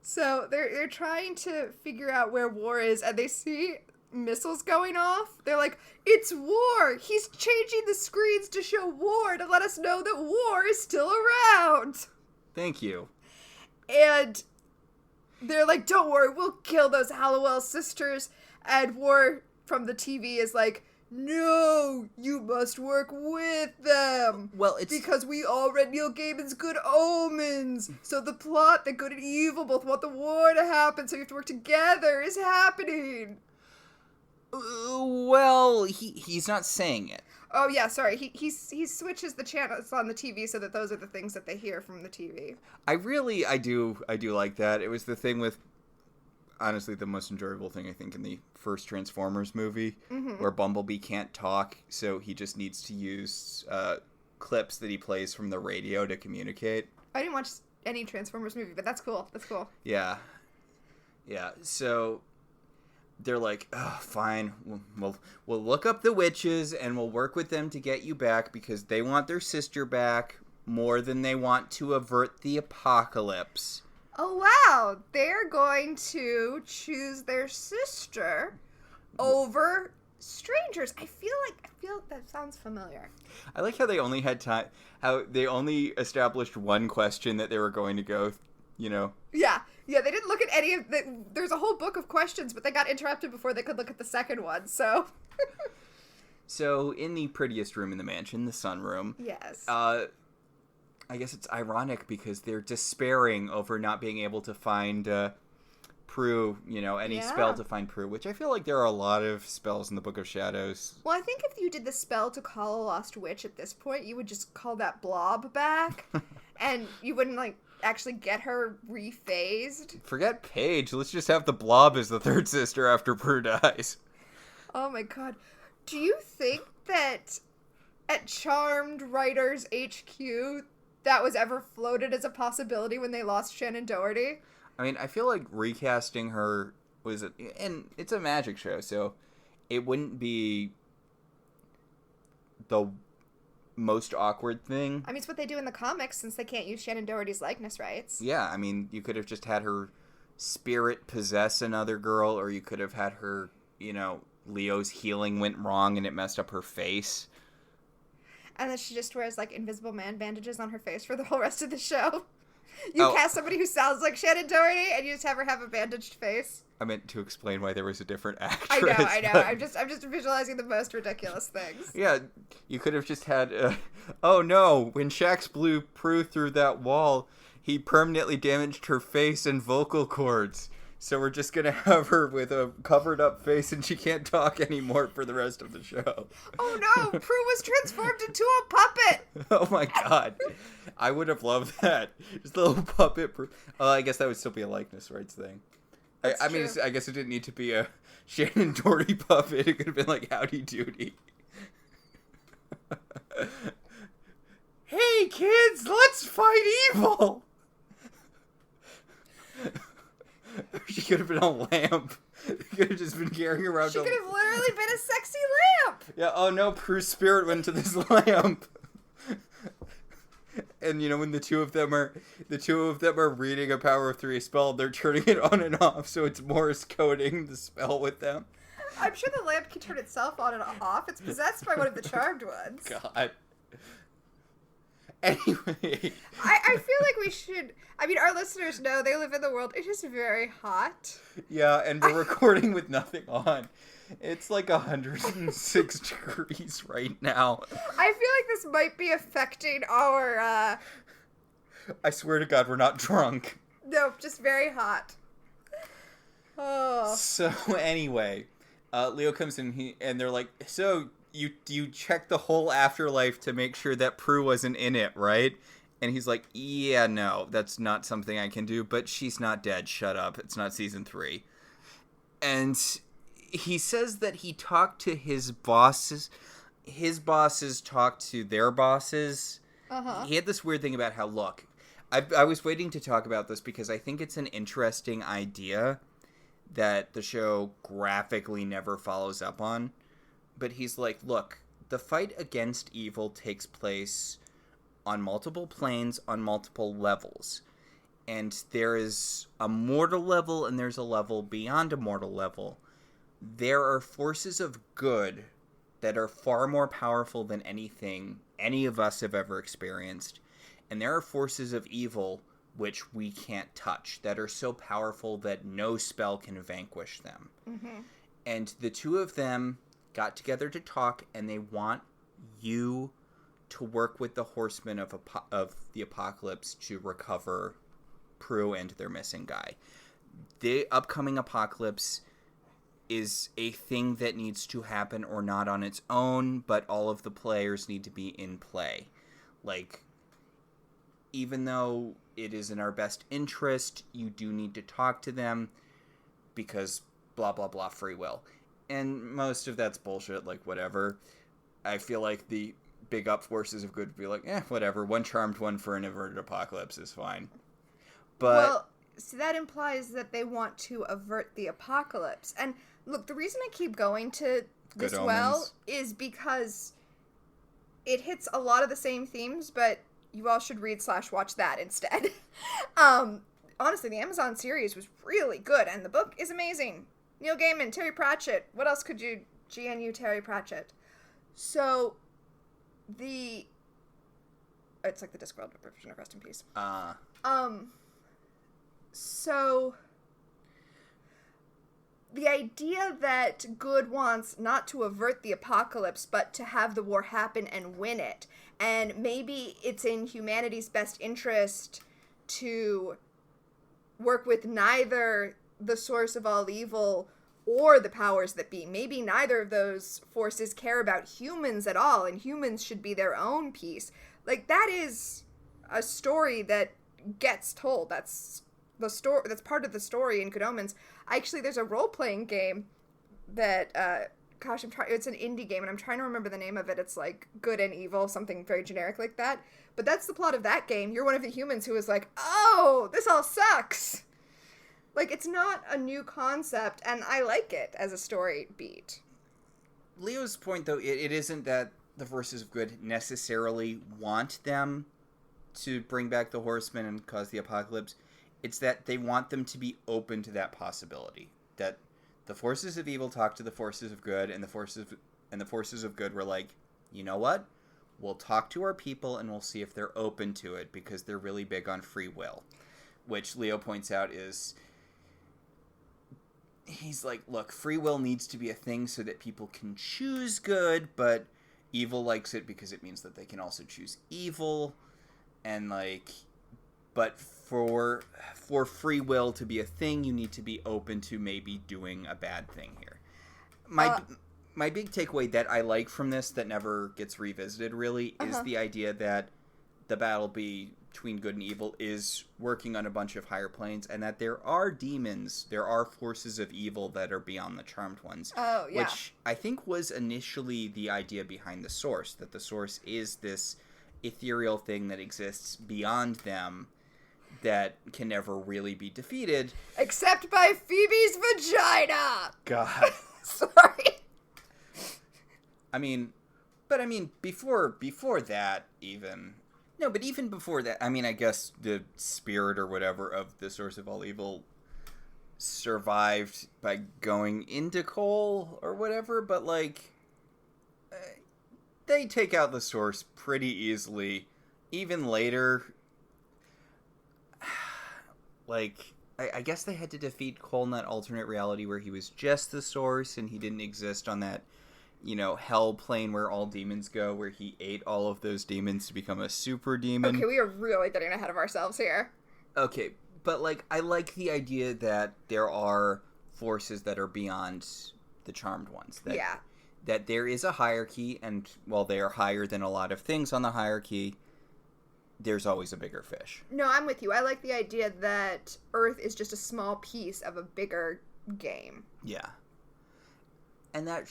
So they're trying to figure out where War is, and they see missiles going off. They're like, it's War! He's changing the screens to show War to let us know that War is still around! Thank you. And they're like, don't worry, we'll kill those Halliwell sisters. And War from the TV is like, no, you must work with them. Well, it's because we all read Neil Gaiman's Good Omens. So the plot that good and evil both want the war to happen, so you have to work together, is happening. Well, he's not saying it. Oh yeah, sorry. He switches the channels on the TV so that those are the things that they hear from the TV. I do like that. It was the thing with honestly the most enjoyable thing, I think, in the first Transformers movie, where Bumblebee can't talk, so he just needs to use clips that he plays from the radio to communicate. I didn't watch any Transformers movie, but that's cool. That's cool. Yeah. Yeah, so they're like, oh, fine, we'll look up the witches and we'll work with them to get you back because they want their sister back more than they want to avert the apocalypse. Oh, wow. They're going to choose their sister over strangers. I feel that sounds familiar. I like how they only had time, how they only established one question that they were going to go, you know. Yeah, they didn't look at any of the... There's a whole book of questions, but they got interrupted before they could look at the second one, so... So, in the prettiest room in the mansion, the sunroom... Yes. I guess it's ironic because they're despairing over not being able to find Prue, you know, any spell to find Prue, which I feel like there are a lot of spells in the Book of Shadows. Well, I think if you did the spell to call a lost witch at this point, you would just call that blob back, and you wouldn't, like, actually get her rephased. Forget Paige. Let's just have the blob as the third sister after Prue dies. Oh my god. Do you think that at Charmed Writers HQ that was ever floated as a possibility when they lost Shannon Doherty? I mean, I feel like recasting her and it's a magic show, so it wouldn't be the most awkward thing. I mean, it's what they do in the comics since they can't use Shannon Doherty's likeness rights. Yeah, I mean, you could have just had her spirit possess another girl, or you could have had her, you know, Leo's healing went wrong and it messed up her face. And then she just wears, like, Invisible Man bandages on her face for the whole rest of the show. You cast somebody who sounds like Shannon Doherty, and you just have her have a bandaged face. I meant to explain why there was a different actress. I know. I'm just visualizing the most ridiculous things. Yeah, you could have just had, oh no, when Shax blew Prue through that wall, he permanently damaged her face and vocal cords. So we're just going to have her with a covered up face and she can't talk anymore for the rest of the show. Oh no, Prue was transformed into a puppet. Oh my god. I would have loved that. Just a little puppet Prue. I guess that would still be a likeness rights thing. I mean, I guess it didn't need to be a Shannon Doherty puppet. It could have been like Howdy Doody. Hey kids, let's fight evil! She could have been a lamp. She could have just been carrying around. She could have literally been a sexy lamp. Yeah. Oh no, Prue's spirit went to this lamp. And you know when the two of them are reading a Power of 3 spell, they're turning it on and off, so it's Morse coding the spell with them. I'm sure the lamp can turn itself on and off. It's possessed by one of the charmed ones. God. Anyway. I feel like we should... I mean, our listeners know they live in the world. It is very hot. Yeah, and we're recording with nothing on. It's like 106 degrees right now. I feel like this might be affecting our... I swear to God, we're not drunk. No, just very hot. Oh. So anyway, Leo comes in and they're like, so... You checked the whole afterlife to make sure that Prue wasn't in it, right? And he's like, yeah, no, that's not something I can do, but she's not dead. Shut up. It's not season 3. And he says that he talked to his bosses. His bosses talked to their bosses. Uh-huh. He had this weird thing about how, look, I was waiting to talk about this because I think it's an interesting idea that the show graphically never follows up on. But he's like, look, the fight against evil takes place on multiple planes, on multiple levels. And there is a mortal level and there's a level beyond a mortal level. There are forces of good that are far more powerful than anything any of us have ever experienced. And there are forces of evil which we can't touch, that are so powerful that no spell can vanquish them. Mm-hmm. And the two of them got together to talk, and they want you to work with the Horsemen of the Apocalypse to recover Prue and their missing guy. The upcoming apocalypse is a thing that needs to happen or not on its own, but all of the players need to be in play. Like, even though it is in our best interest, you do need to talk to them. because blah, blah, blah, free will. And most of that's bullshit, like, whatever. I feel like the big up forces of good would be like, whatever, one charmed one for an averted apocalypse is fine. But... Well, so that implies that they want to avert the apocalypse. And look, the reason I keep going to this well is because it hits a lot of the same themes, but you all should read/watch that instead. Honestly, the Amazon series was really good, and the book is amazing. Neil Gaiman, Terry Pratchett. What else could you... GNU Terry Pratchett. So, it's like the Discworld version of Rest in Peace. So, the idea that good wants not to avert the apocalypse, but to have the war happen and win it. And maybe it's in humanity's best interest to work with neither the source of all evil or the powers that be. Maybe neither of those forces care about humans at all, and humans should be their own peace. Like, that is a story that gets told. That's the story. That's part of the story in Good Omens. Actually, there's a role-playing game that, it's an indie game, and I'm trying to remember the name of it. It's like Good and Evil, something very generic like that. But that's the plot of that game. You're one of the humans who is like, oh, this all sucks. Like, it's not a new concept, and I like it as a story beat. Leo's point, though, it isn't that the forces of good necessarily want them to bring back the Horsemen and cause the apocalypse. It's that they want them to be open to that possibility. That the forces of evil talk to the forces of good, and the forces of good were like, you know what? We'll talk to our people, and we'll see if they're open to it, because they're really big on free will. Which Leo points out is... He's like, look, free will needs to be a thing so that people can choose good, but evil likes it because it means that they can also choose evil. And, like, but for free will to be a thing, you need to be open to maybe doing a bad thing here. My big takeaway that I like from this that never gets revisited, really, is the idea that the battle between good and evil is working on a bunch of higher planes, and that there are demons, there are forces of evil that are beyond the charmed ones. Oh, yeah. Which I think was initially the idea behind the Source, that the Source is this ethereal thing that exists beyond them that can never really be defeated. Except by Phoebe's vagina! God. Sorry. Before that, even... No, but even before that, I guess the spirit or whatever of the source of all evil survived by going into coal or whatever, but, like, they take out the source pretty easily. Even later, like, I guess they had to defeat Cole in that alternate reality where he was just the source and he didn't exist on that, hell plane where all demons go, where he ate all of those demons to become a super demon. Okay, we are really getting ahead of ourselves here. Okay, but, like, I like the idea that there are forces that are beyond the charmed ones. That there is a hierarchy, and while they are higher than a lot of things on the hierarchy, there's always a bigger fish. No, I'm with you. I like the idea that Earth is just a small piece of a bigger game. Yeah. And that...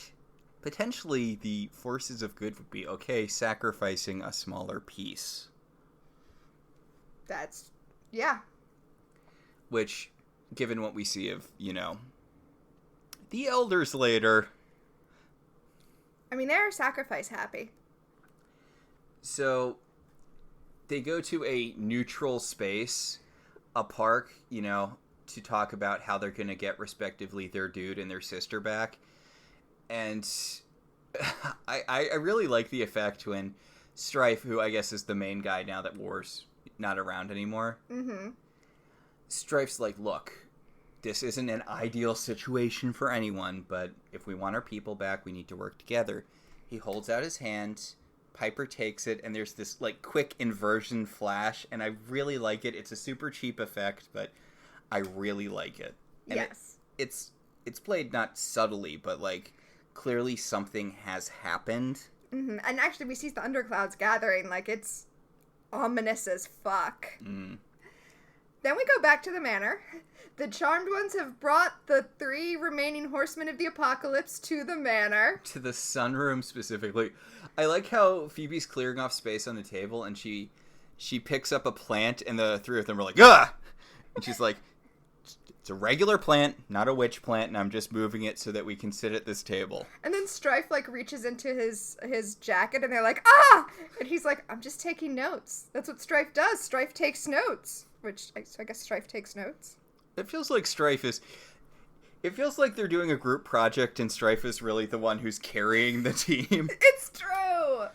Potentially, the forces of good would be okay sacrificing a smaller piece. Yeah. Which, given what we see of, the elders later... they're sacrifice happy. So, they go to a neutral space, a park, to talk about how they're going to get, respectively, their dude and their sister back. And I really like the effect when Strife, who I guess is the main guy now that War's not around anymore, Strife's like, look, this isn't an ideal situation for anyone, but if we want our people back, we need to work together. He holds out his hand, Piper takes it, and there's this, like, quick inversion flash, and I really like it. It's a super cheap effect, but I really like it. And yes. It's played not subtly, but, like, clearly something has happened. And actually, we see the underclouds gathering, like, it's ominous as fuck. Then we go back to the manor. The Charmed Ones have brought the 3 remaining Horsemen of the Apocalypse to the manor. To the sunroom specifically. I like how Phoebe's clearing off space on the table, and she picks up a plant, and the 3 of them are like, ah! And she's like, it's a regular plant, not a witch plant, and I'm just moving it so that we can sit at this table. And then Strife, like, reaches into his jacket, and they're like, ah! And he's like, I'm just taking notes. That's what Strife does. Strife takes notes. Which, I guess Strife takes notes. It feels like Strife is... It feels like they're doing a group project, and Strife is really the one who's carrying the team. It's true!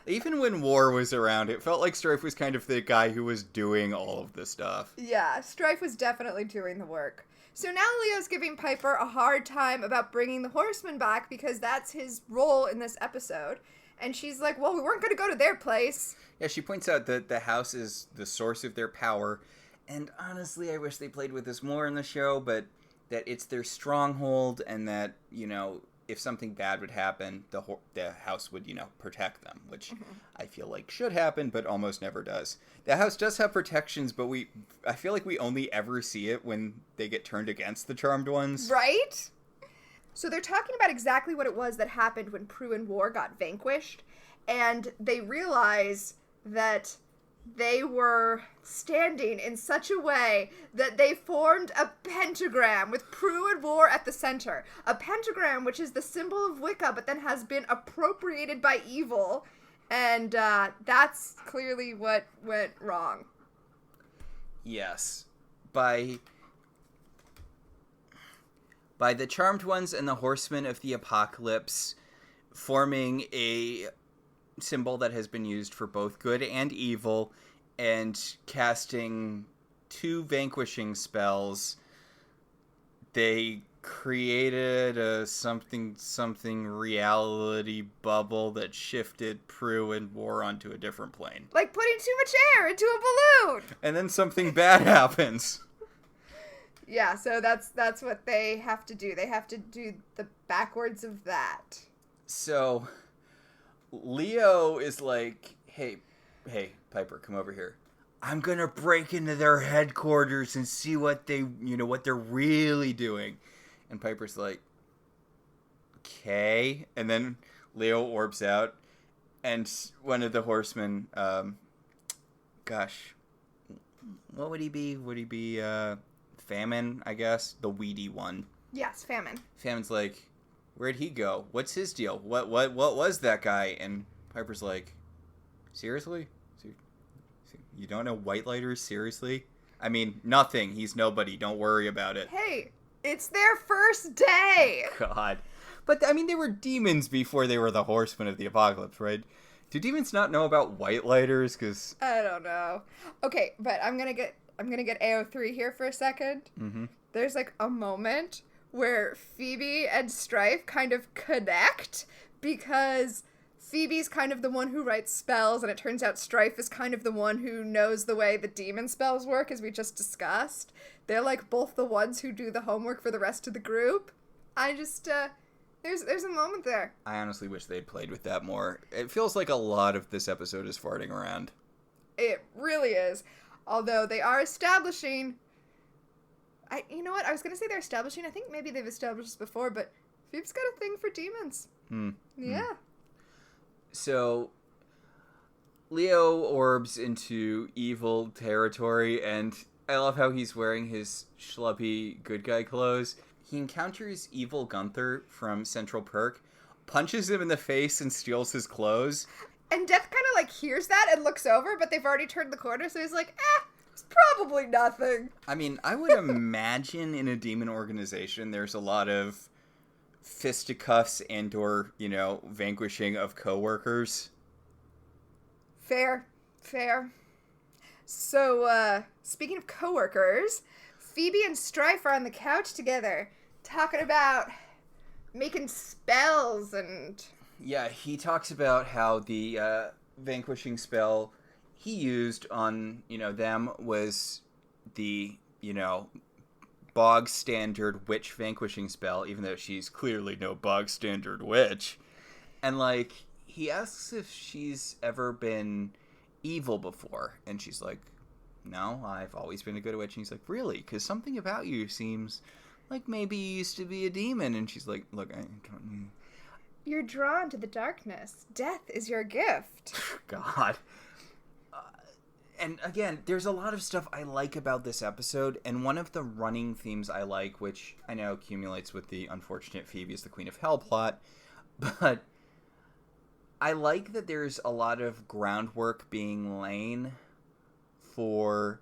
Even when War was around, it felt like Strife was kind of the guy who was doing all of this stuff. Yeah, Strife was definitely doing the work. So now Leo's giving Piper a hard time about bringing the Horsemen back because that's his role in this episode. And she's like, well, we weren't going to go to their place. Yeah, she points out that the house is the source of their power. And honestly, I wish they played with this more in the show, but that it's their stronghold and that, you know, if something bad would happen, the house would, you know, protect them, which I feel like should happen, but almost never does. The house does have protections, but I feel like we only ever see it when they get turned against the Charmed Ones. Right? So they're talking about exactly what it was that happened when Prue and War got vanquished, and they realize that they were standing in such a way that they formed a pentagram with Prue and War at the center. A pentagram which is the symbol of Wicca, but then has been appropriated by evil. And that's clearly what went wrong. Yes. By the Charmed Ones and the Horsemen of the Apocalypse forming a symbol that has been used for both good and evil, and casting 2 vanquishing spells, they created a something reality bubble that shifted Prue and War onto a different plane. Like putting too much air into a balloon! And then something bad happens. Yeah, so that's what they have to do. They have to do the backwards of that. So Leo is like, hey, Piper, come over here. I'm gonna break into their headquarters and see what what they're really doing. And Piper's like, okay. And then Leo orbs out, and one of the horsemen, gosh, what would he be? Would he be, Famine, I guess? The weedy one. Yes, Famine. Famine's like, where'd he go? What's his deal? What was that guy? And Piper's like, seriously? You don't know Whitelighters? Seriously? I mean, nothing. He's nobody. Don't worry about it. Hey, it's their first day! God. But, I mean, they were demons before they were the Horsemen of the Apocalypse, right? Do demons not know about Whitelighters? Because I don't know. Okay, but I'm gonna get AO3 here for a second. Mm-hmm. There's, like, a moment where Phoebe and Strife kind of connect because Phoebe's kind of the one who writes spells, and it turns out Strife is kind of the one who knows the way the demon spells work, as we just discussed. They're, like, both the ones who do the homework for the rest of the group. I just, there's a moment there. I honestly wish they'd played with that more. It feels like a lot of this episode is farting around. It really is. Although they are establishing... you know what? I was going to say they're establishing. I think maybe they've established this before, but Phoebe's got a thing for demons. Yeah. So, Leo orbs into evil territory, and I love how he's wearing his schlubby good guy clothes. He encounters evil Gunther from Central Perk, punches him in the face, and steals his clothes. And Death kind of, like, hears that and looks over, but they've already turned the corner, so he's like, it's probably nothing. I mean, I would imagine in a demon organization there's a lot of fisticuffs and or, vanquishing of coworkers. Fair. So, speaking of coworkers, Phoebe and Strife are on the couch together, talking about making spells and... Yeah, he talks about how the vanquishing spell he used on, them was the, bog standard witch vanquishing spell, even though she's clearly no bog standard witch. And, he asks if she's ever been evil before, and she's like, no, I've always been a good witch. And he's like, really? Because something about you seems like maybe you used to be a demon. And she's like, look, I don't... You're drawn to the darkness. Death is your gift. God. And again, there's a lot of stuff I like about this episode, and one of the running themes I like, which I know accumulates with the unfortunate Phoebe is the Queen of Hell plot, but I like that there's a lot of groundwork being laid for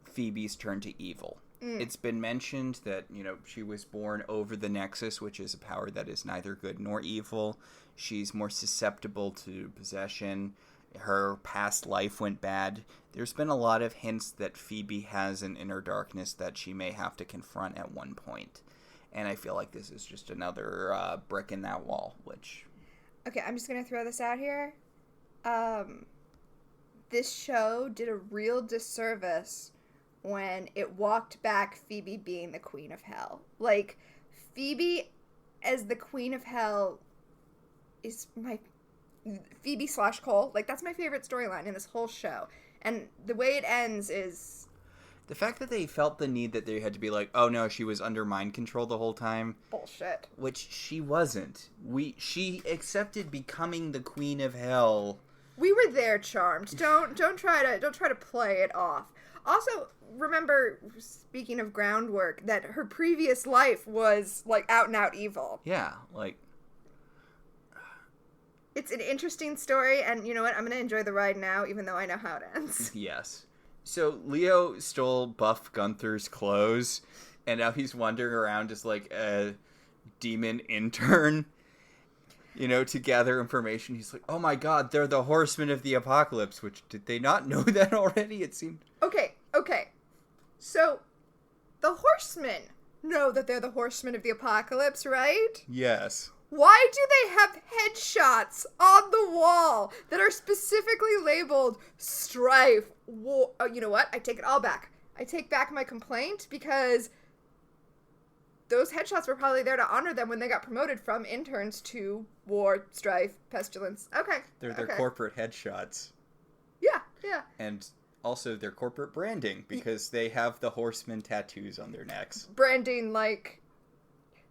Phoebe's turn to evil. It's been mentioned that, she was born over the Nexus, which is a power that is neither good nor evil. She's more susceptible to possession. Her past life went bad. There's been a lot of hints that Phoebe has an inner darkness that she may have to confront at one point. And I feel like this is just another brick in that wall, which... Okay, I'm just going to throw this out here. This show did a real disservice when it walked back Phoebe being the Queen of Hell. Like, Phoebe as the Queen of Hell is my... Phoebe/Cole, like, that's my favorite storyline in this whole show. And the way it ends is... The fact that they felt the need that they had to be like, oh no, she was under mind control the whole time. Bullshit. Which she wasn't. She accepted becoming the Queen of Hell. We were there, Charmed. Don't try to play it off. Also, remember, speaking of groundwork, that her previous life was, like, out and out evil. Yeah, like... It's an interesting story, and you know what? I'm going to enjoy the ride now, even though I know how it ends. Yes. So, Leo stole Buff Gunther's clothes, and now he's wandering around as, like, a demon intern, to gather information. He's like, oh my god, they're the Horsemen of the Apocalypse, which, did they not know that already? It seemed... Okay. So, the Horsemen know that they're the Horsemen of the Apocalypse, right? Yes. Why do they have headshots on the wall that are specifically labeled Strife? War? Oh, you know what? I take it all back. I take back my complaint because those headshots were probably there to honor them when they got promoted from interns to War, Strife, Pestilence. Okay. They're their corporate headshots. Yeah. And also their corporate branding because they have the Horseman tattoos on their necks. Branding like...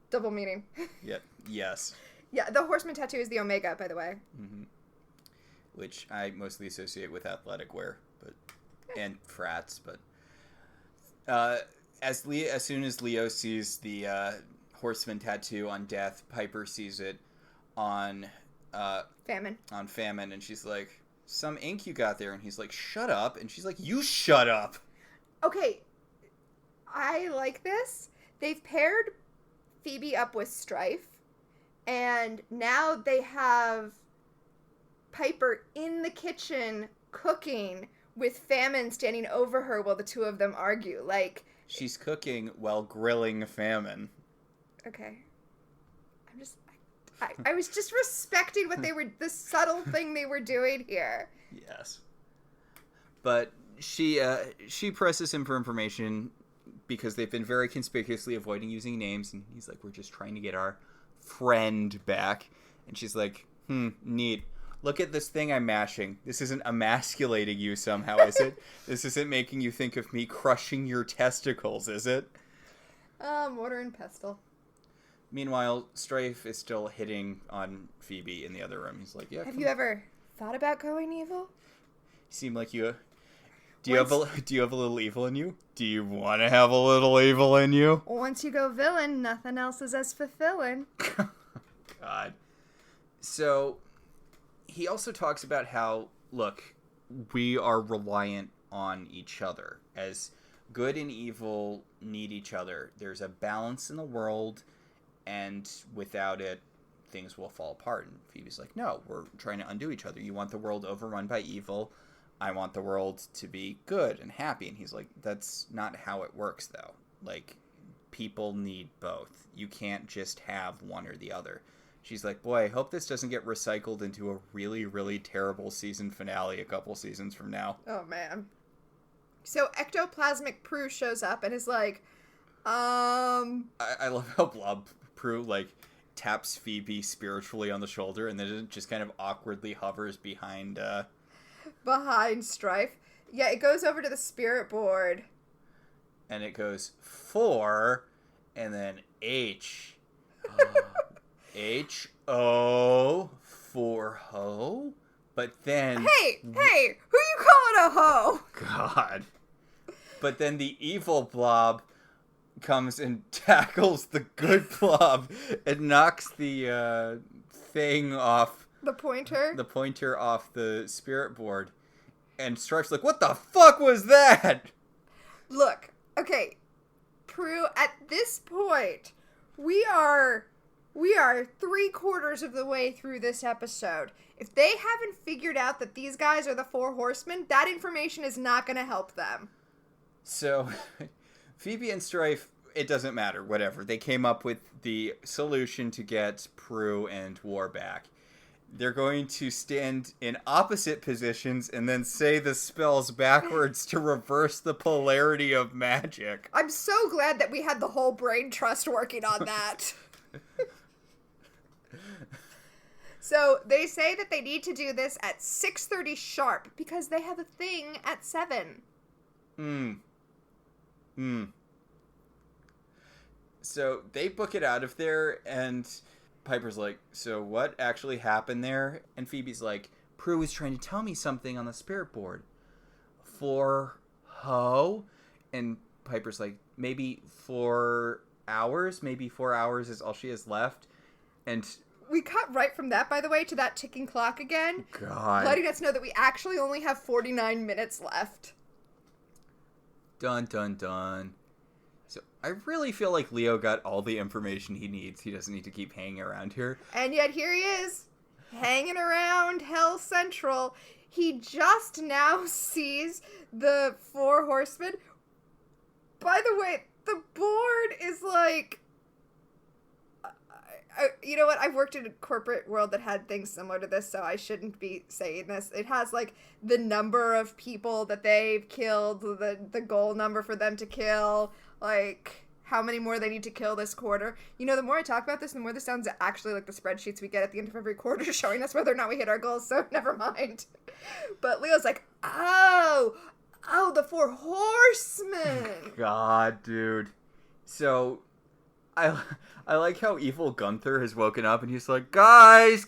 double meaning. Yep. Yes. Yeah, the Horseman tattoo is the Omega, by the way. Mm-hmm. Which I mostly associate with athletic wear, and frats. But as soon as Leo sees the Horseman tattoo on Death, Piper sees it on Famine. On Famine, and she's like, "Some ink you got there," and he's like, "Shut up!" And she's like, "You shut up." Okay, I like this. They've paired Phoebe up with Strife, and now they have Piper in the kitchen cooking with Famine standing over her while the two of them argue. Like, she's cooking while grilling Famine. Okay. I was just respecting what the subtle thing they were doing here. Yes. But she presses him for information because they've been very conspicuously avoiding using names, and he's like, we're just trying to get our friend back. And she's like, neat. Look at this thing I'm mashing. This isn't emasculating you somehow, is it? This isn't making you think of me crushing your testicles, is it? Mortar and pestle. Meanwhile, Strife is still hitting on Phoebe in the other room. He's like, yeah. Have you ever thought about going evil? You seem like you... Do you have a little evil in you? Do you want to have a little evil in you? Once you go villain, nothing else is as fulfilling. God. So, he also talks about how, look, we are reliant on each other. As good and evil need each other. There's a balance in the world, and without it, things will fall apart. And Phoebe's like, no, we're trying to undo each other. You want the world overrun by evil. I want the world to be good and happy. And he's like, that's not how it works, though. Like, people need both. You can't just have one or the other. She's like, boy, I hope this doesn't get recycled into a really, really terrible season finale a couple seasons from now. Oh, man. So Ectoplasmic Prue shows up and is like, I love how Blob Prue, like, taps Phoebe spiritually on the shoulder and then it just kind of awkwardly hovers behind behind Strife. Yeah, it goes over to the spirit board. And it goes 4, and then H. H-O, for ho? But then... Hey, who you calling a hoe? God. But then the evil blob comes and tackles the good blob and knocks the thing off. The pointer? The pointer off the spirit board. And Stripe's like, what the fuck was that? Look, okay, Prue, at this point, we are 3/4 of the way through this episode. If they haven't figured out that these guys are the Four Horsemen, that information is not going to help them. So, Phoebe and Strife, it doesn't matter, whatever. They came up with the solution to get Prue and War back. They're going to stand in opposite positions and then say the spells backwards to reverse the polarity of magic. I'm so glad that we had the whole brain trust working on that. So, they say that they need to do this at 6:30 sharp because they have a thing at 7. So they book it out of there, and Piper's like, so what actually happened there? And Phoebe's like, Prue was trying to tell me something on the spirit board. For ho? And Piper's like, maybe 4 hours? Maybe 4 hours is all she has left. And we cut right from that, by the way, to that ticking clock again. God. Letting us know that we actually only have 49 minutes left. Dun, dun, dun. So I really feel like Leo got all the information he needs. He doesn't need to keep hanging around here. And yet here he is, hanging around Hell Central. He just now sees the Four Horsemen. By the way, the board is like... you know what? I've worked in a corporate world that had things similar to this, so I shouldn't be saying this. It has, like, the number of people that they've killed, the goal number for them to kill, like, how many more they need to kill this quarter. You know, the more I talk about this, the more this sounds actually like the spreadsheets we get at the end of every quarter showing us whether or not we hit our goals, so never mind. But Leo's like, oh, the Four Horsemen! God, dude. So... I like how evil Gunther has woken up and he's like, guys,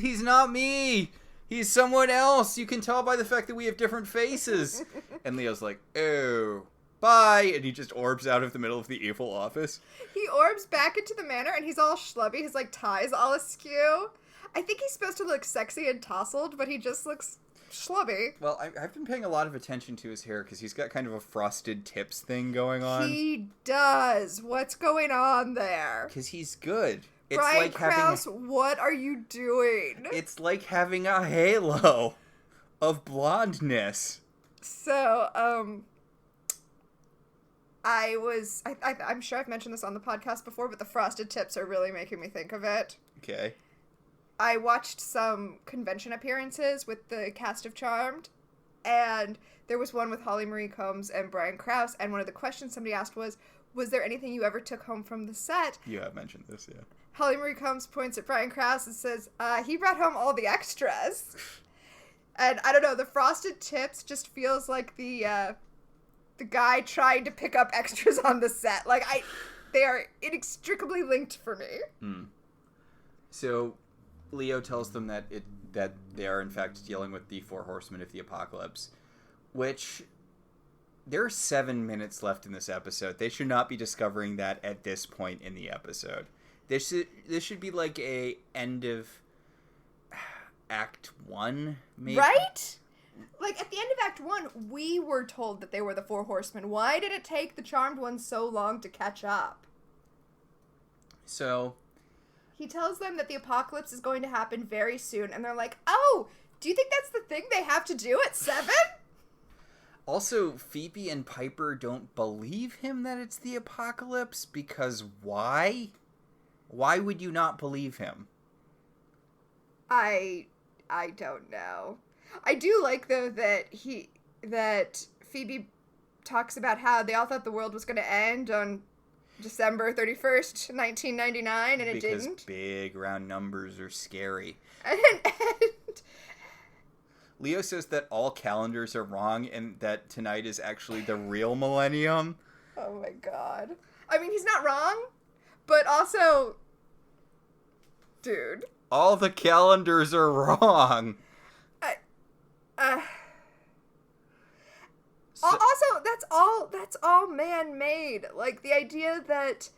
he's not me. He's someone else. You can tell by the fact that we have different faces. And Leo's like, oh, bye. And he just orbs out of the middle of the evil office. He orbs back into the manor and he's all schlubby. His, like, tie's all askew. I think he's supposed to look sexy and tousled, but he just looks schlubby. Well, I've been paying a lot of attention to his hair because he's got kind of a frosted tips thing going on. He does. What's going on there? Because he's good. It's Brian like Krause, what are you doing? It's like having a halo of blondness. So, I'm sure I've mentioned this on the podcast before, but the frosted tips are really making me think of it. Okay. I watched some convention appearances with the cast of Charmed, and there was one with Holly Marie Combs and Brian Krause, and one of the questions somebody asked was there anything you ever took home from the set? You have mentioned this, yeah. Holly Marie Combs points at Brian Krause and says, he brought home all the extras. And I don't know, the frosted tips just feels like the guy trying to pick up extras on the set. Like, they are inextricably linked for me. So... Leo tells them that they are in fact dealing with the Four Horsemen of the Apocalypse, which there are 7 minutes left in this episode. They should not be discovering that at this point in the episode. This should be like a end of Act 1, maybe. Right? Like, at the end of Act 1, we were told that they were the Four Horsemen. Why did it take the Charmed ones so long to catch up? So... He tells them that the apocalypse is going to happen very soon, and they're like, oh, do you think that's the thing they have to do at 7? Also, Phoebe and Piper don't believe him that it's the apocalypse, because why? Why would you not believe him? I don't know. I do like, though, that Phoebe talks about how they all thought the world was going to end on December 31st, 1999, and it didn't. Because big round numbers are scary. And Leo says that all calendars are wrong and that tonight is actually the real millennium. Oh my god. I mean, he's not wrong, but also, dude. All the calendars are wrong. Also, that's all man-made. Like, the idea that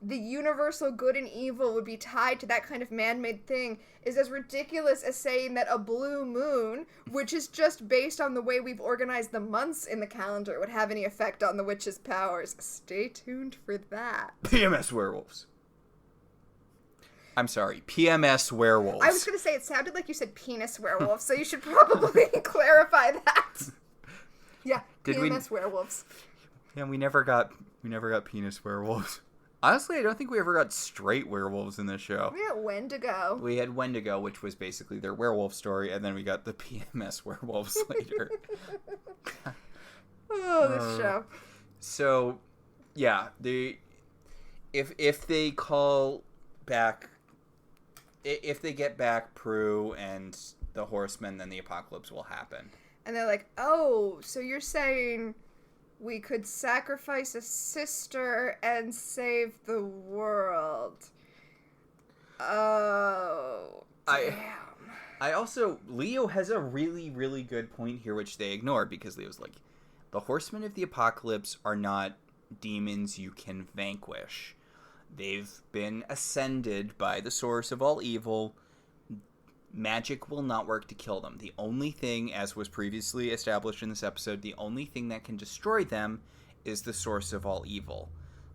the universal good and evil would be tied to that kind of man-made thing is as ridiculous as saying that a blue moon, which is just based on the way we've organized the months in the calendar, would have any effect on the witch's powers. Stay tuned for that. PMS werewolves. I'm sorry, PMS werewolves. I was going to say, it sounded like you said penis werewolf, so you should probably clarify that. Yeah, PMS werewolves. Yeah, we never got penis werewolves. Honestly, I don't think we ever got straight werewolves in this show. We had Wendigo. We had Wendigo, which was basically their werewolf story, and then we got the PMS werewolves later. Oh, this show. So, yeah, if they call back, if they get back Prue and the Horsemen, then the apocalypse will happen. And they're like, oh, so you're saying we could sacrifice a sister and save the world. Oh, damn. I also, Leo has a really, really good point here, which they ignore, because Leo's like, the Horsemen of the Apocalypse are not demons you can vanquish. They've been ascended by the source of all evil. Magic will not work to kill them. The only thing, as was previously established in this episode, the only thing that can destroy them is the source of all evil.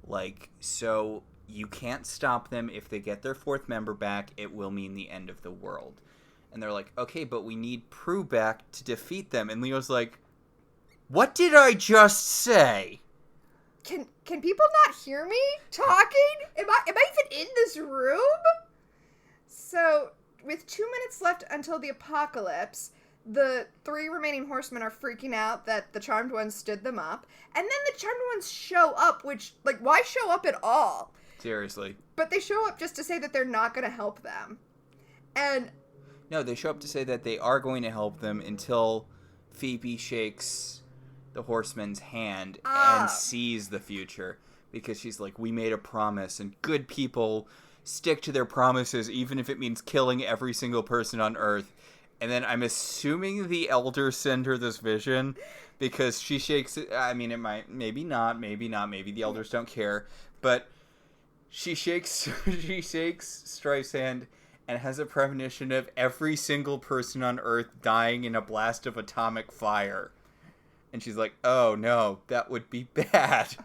Like, so you can't stop them. If they get their fourth member back, it will mean the end of the world. And they're like, okay, but we need Prue back to defeat them. And Leo's like, what did I just say? Can people not hear me talking? Am I even in this room? So, with 2 minutes left until the apocalypse, the 3 remaining horsemen are freaking out that the Charmed Ones stood them up. And then the Charmed Ones show up, which, like, why show up at all? Seriously. But they show up just to say that they're not going to help them. And... no, they show up to say that they are going to help them until Phoebe shakes the horseman's hand and sees the future. Because she's like, we made a promise, and good people stick to their promises even if it means killing every single person on Earth. And then I'm assuming the elders send her this vision because she shakes it. I mean, it might, maybe not, maybe the elders don't care, but she shakes Strife's hand and has a premonition of every single person on Earth dying in a blast of atomic fire. And she's like, oh no, that would be bad.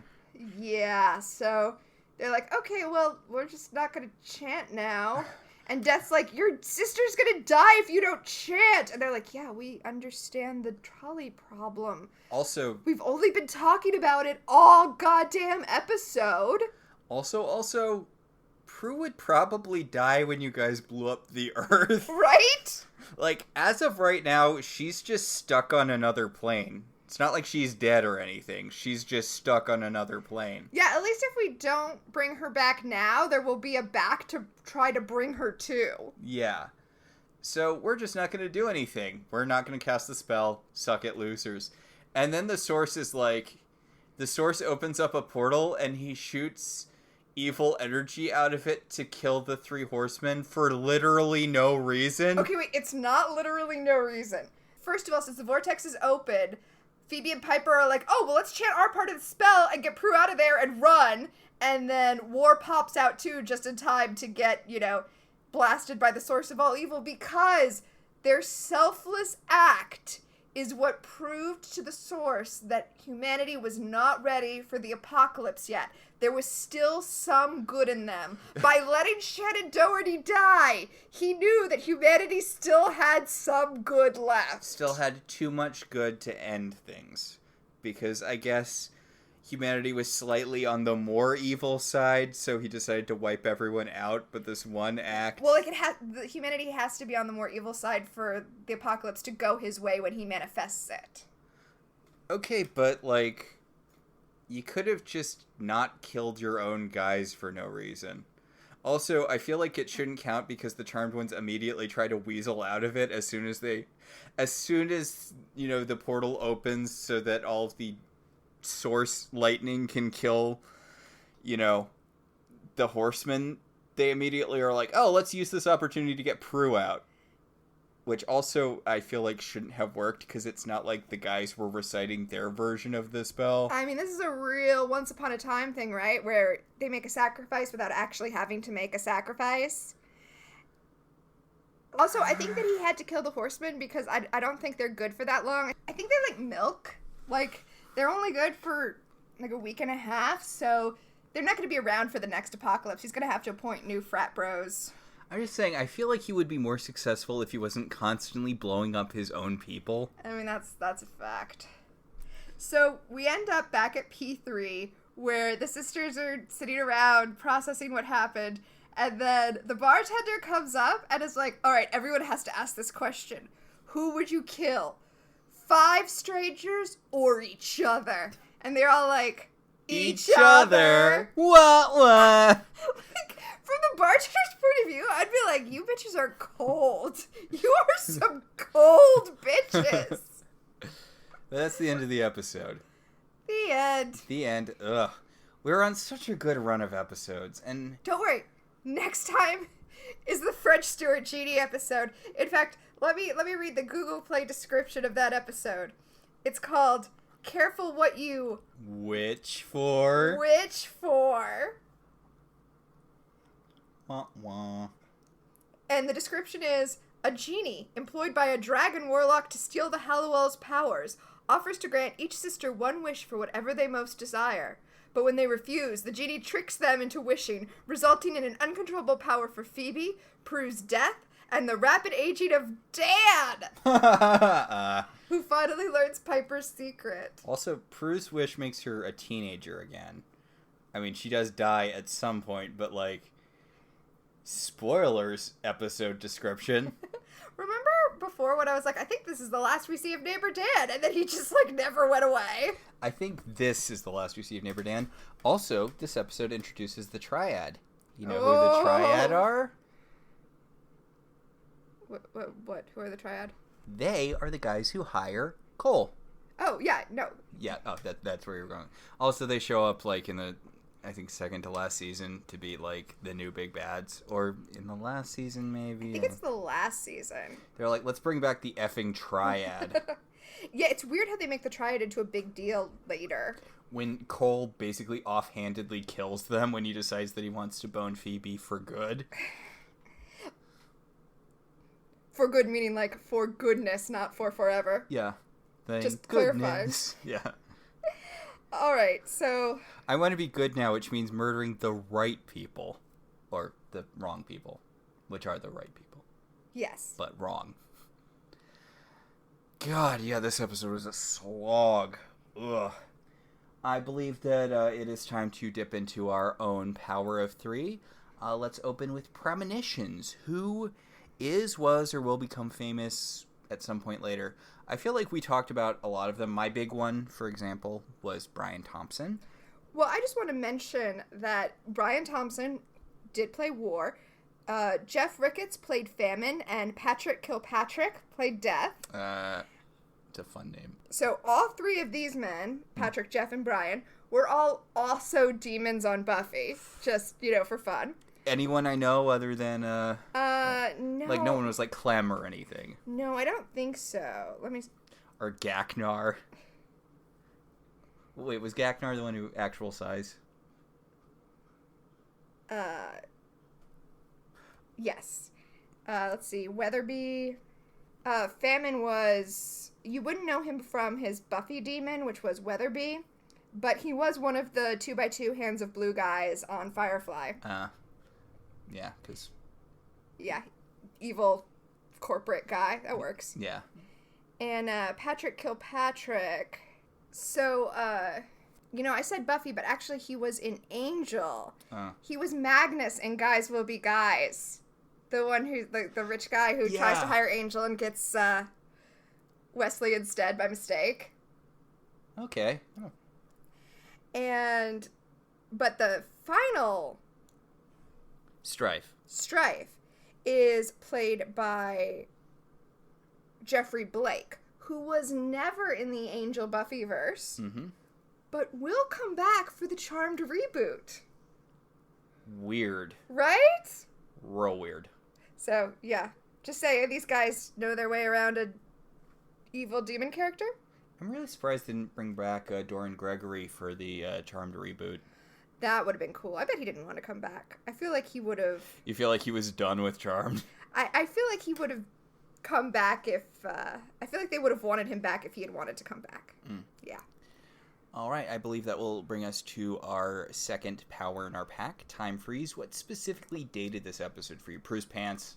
Yeah, so they're like, okay, well, we're just not gonna chant now. And Death's like, your sister's gonna die if you don't chant. And they're like, yeah, we understand the trolley problem. Also, we've only been talking about it all goddamn episode. Also, Prue would probably die when you guys blew up the Earth. Right? Like, as of right now, she's just stuck on another plane. It's not like she's dead or anything. She's just stuck on another plane. Yeah, at least if we don't bring her back now, there will be a back to try to bring her to. Yeah. So we're just not going to do anything. We're not going to cast the spell. Suck it, losers. And then the Source is like... the Source opens up a portal and he shoots evil energy out of it to kill the 3 horsemen for literally no reason. Okay, wait. It's not literally no reason. First of all, since the vortex is open... Phoebe and Piper are like, oh, well, let's chant our part of the spell and get Prue out of there and run. And then War pops out, too, just in time to get, blasted by the source of all evil because their selfless act is what proved to the Source that humanity was not ready for the apocalypse yet. There was still some good in them. By letting Shannon Doherty die, he knew that humanity still had some good left. Still had too much good to end things. Because I guess humanity was slightly on the more evil side, so he decided to wipe everyone out, but this one act... well, like, humanity has to be on the more evil side for the apocalypse to go his way when he manifests it. Okay, but, like... you could have just not killed your own guys for no reason. Also, I feel like it shouldn't count because the Charmed Ones immediately try to weasel out of it as soon as the portal opens so that all of the source lightning can kill, the Horsemen. They immediately are like, oh, let's use this opportunity to get Prue out. Which also, I feel like shouldn't have worked because it's not like the guys were reciting their version of the spell. I mean, this is a real once upon a time thing, right? Where they make a sacrifice without actually having to make a sacrifice. Also, I think that he had to kill the Horsemen because I don't think they're good for that long. I think they're like milk. Like, they're only good for like a week and a half, so they're not going to be around for the next apocalypse. He's going to have to appoint new frat bros. I'm just saying, I feel like he would be more successful if he wasn't constantly blowing up his own people. I mean, that's a fact. So we end up back at P3, where the sisters are sitting around processing what happened, and then the bartender comes up and is like, all right, everyone has to ask this question. Who would you kill? 5 strangers or each other? And they're all like, each other. What? From the bartender's point of view, I'd be like, you bitches are cold. You are some cold bitches. That's the end of the episode. The end. The end. Ugh. We were on such a good run of episodes, and... Don't worry. Next time is the French Stewart Genie episode. In fact, let me read the Google Play description of that episode. It's called Careful What You... Which for? Which for... Wah, wah. And the description is, a genie, employed by a dragon warlock to steal the Halliwell's powers, offers to grant each sister one wish for whatever they most desire. But when they refuse, the genie tricks them into wishing, resulting in an uncontrollable power for Phoebe, Prue's death, and the rapid aging of Dan! Who finally learns Piper's secret. Also, Prue's wish makes her a teenager again. I mean, she does die at some point, but like... Spoilers episode description. Remember before when I was like, I think this is the last we see of Neighbor Dan, and then he just like never went away? I think this is the last we see of Neighbor Dan. Also, this episode introduces the Triad. You know who the Triad are? What? Who are the Triad? They are the guys who hire Cole. Oh, yeah, no. Yeah, that's where you're going. Also, they show up like in the... I think second to last season to be like the new big bads, or in the last season maybe. I think it's the last season. They're like, let's bring back the effing Triad. Yeah, it's weird how they make the Triad into a big deal later. When Cole basically offhandedly kills them when he decides that he wants to bone Phoebe for good. For good meaning like for goodness, not for forever. Yeah. Just clarifies. Yeah. All right, so... I want to be good now, which means murdering the right people. Or the wrong people. Which are the right people. Yes. But wrong. God, yeah, this episode was a slog. Ugh. I believe that it is time to dip into our own Power of 3. Let's open with premonitions. Who is, was, or will become famous at some point later? I feel like we talked about a lot of them. My big one, for example, was Brian Thompson. Well, I just want to mention that Brian Thompson did play War. Jeff Ricketts played Famine, and Patrick Kilpatrick played Death. It's a fun name. So all 3 of these men, Patrick, Jeff, and Brian, were all also demons on Buffy. Just, for fun. Anyone I know other than, no. Like, no one was, like, Clem or anything. No, I don't think so. Let me... Or Gaknar. Wait, was Gaknar the one who actual size? Yes. Let's see. Weatherby. Famine was... You wouldn't know him from his Buffy demon, which was Weatherby. But he was one of the 2x2 Hands of Blue guys on Firefly. Yeah, because... Yeah, evil corporate guy. That works. Yeah. And Patrick Kilpatrick. So, I said Buffy, but actually he was in Angel. He was Magnus in Guys Will Be Guys. The one who, the rich guy who tries to hire Angel and gets Wesley instead by mistake. Okay. Oh. But the final... Strife is played by Jeffrey Blake, who was never in the Angel Buffyverse, but will come back for the Charmed reboot. Weird. Right? Real weird. So, yeah. Just saying, these guys know their way around a evil demon character. I'm really surprised they didn't bring back Dorian Gregory for the Charmed reboot. That would have been cool. I bet he didn't want to come back. I feel like he would have... You feel like he was done with Charmed? I feel like he would have come back if... I feel like they would have wanted him back if he had wanted to come back. Yeah. All right, I believe that will bring us to our second power in our pack, Time Freeze. What specifically dated this episode for you? Prue's pants?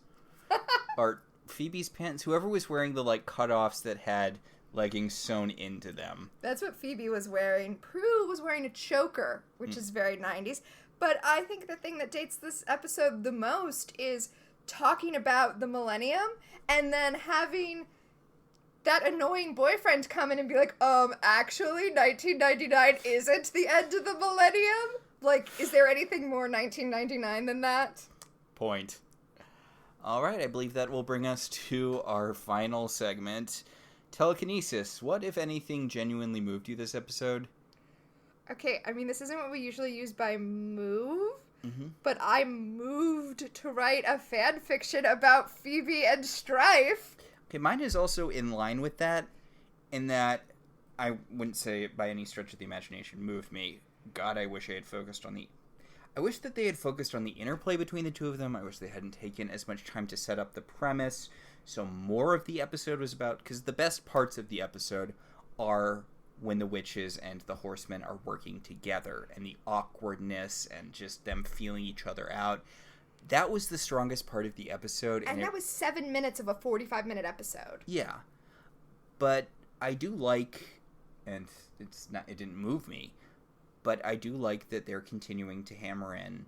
Or Phoebe's pants? Whoever was wearing the, cutoffs that had leggings sewn into them. That's what Phoebe was wearing. Prue was wearing a choker, which is very 90s. But I think the thing that dates this episode the most is talking about the millennium and then having that annoying boyfriend come in and be like, actually, 1999 isn't the end of the millennium? Like, is there anything more 1999 than that? Point. All right, I believe that will bring us to our final segment, Telekinesis. What, if anything, genuinely moved you this episode? Okay, I mean, this isn't what we usually use by move, but I moved to write a fan fiction about Phoebe and Strife. Okay, mine is also in line with that, in that I wouldn't say it by any stretch of the imagination moved me. God, I wish I had focused on I wish that they had focused on the interplay between the two of them. I wish they hadn't taken as much time to set up the premise, so more of the episode was about... Because the best parts of the episode are when the witches and the horsemen are working together, and the awkwardness and just them feeling each other out. That was the strongest part of the episode. And that was 7 minutes of a 45-minute episode. Yeah. But I do like, and it didn't move me, but I do like that they're continuing to hammer in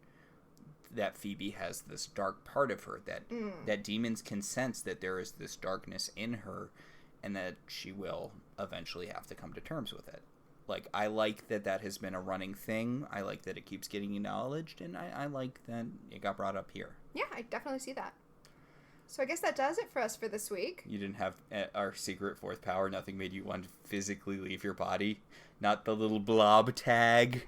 that Phoebe has this dark part of her, that demons can sense that there is this darkness in her, and that she will eventually have to come to terms with it. Like, I like that has been a running thing. I like that it keeps getting acknowledged, and I like that it got brought up here. Yeah, I definitely see that. So I guess that does it for us for this week. You didn't have our secret fourth power. Nothing made you want to physically leave your body. Not the little blob tag.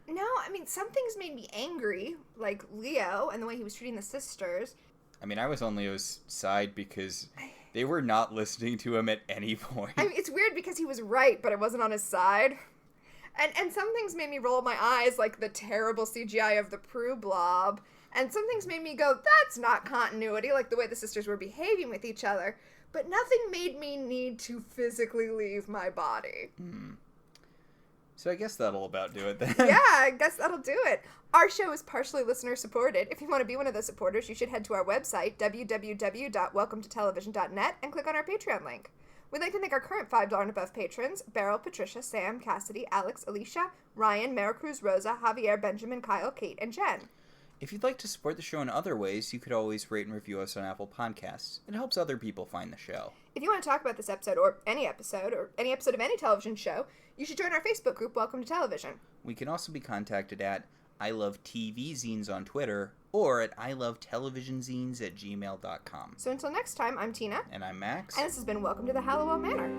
No, I mean, some things made me angry, like Leo and the way he was treating the sisters. I mean, I was on Leo's side because they were not listening to him at any point. I mean, it's weird because he was right, but it wasn't on his side. And some things made me roll my eyes, like the terrible CGI of the Prue blob. And some things made me go, that's not continuity, like the way the sisters were behaving with each other. But nothing made me need to physically leave my body. So I guess that'll about do it then. Yeah, I guess that'll do it. Our show is partially listener supported. If you want to be one of the supporters, you should head to our website, www.welcometotelevision.net, and click on our Patreon link. We'd like to thank our current $5 and above patrons, Beryl, Patricia, Sam, Cassidy, Alex, Alicia, Ryan, Maricruz, Rosa, Javier, Benjamin, Kyle, Kate, and Jen. If you'd like to support the show in other ways, you could always rate and review us on Apple Podcasts. It helps other people find the show. If you want to talk about this episode, or any episode of any television show, you should join our Facebook group, Welcome to Television. We can also be contacted at I Love TV Zines on Twitter, or at ilovetelevisionzines@gmail.com. So until next time, I'm Tina. And I'm Max. And this has been Welcome to the Halliwell Manor.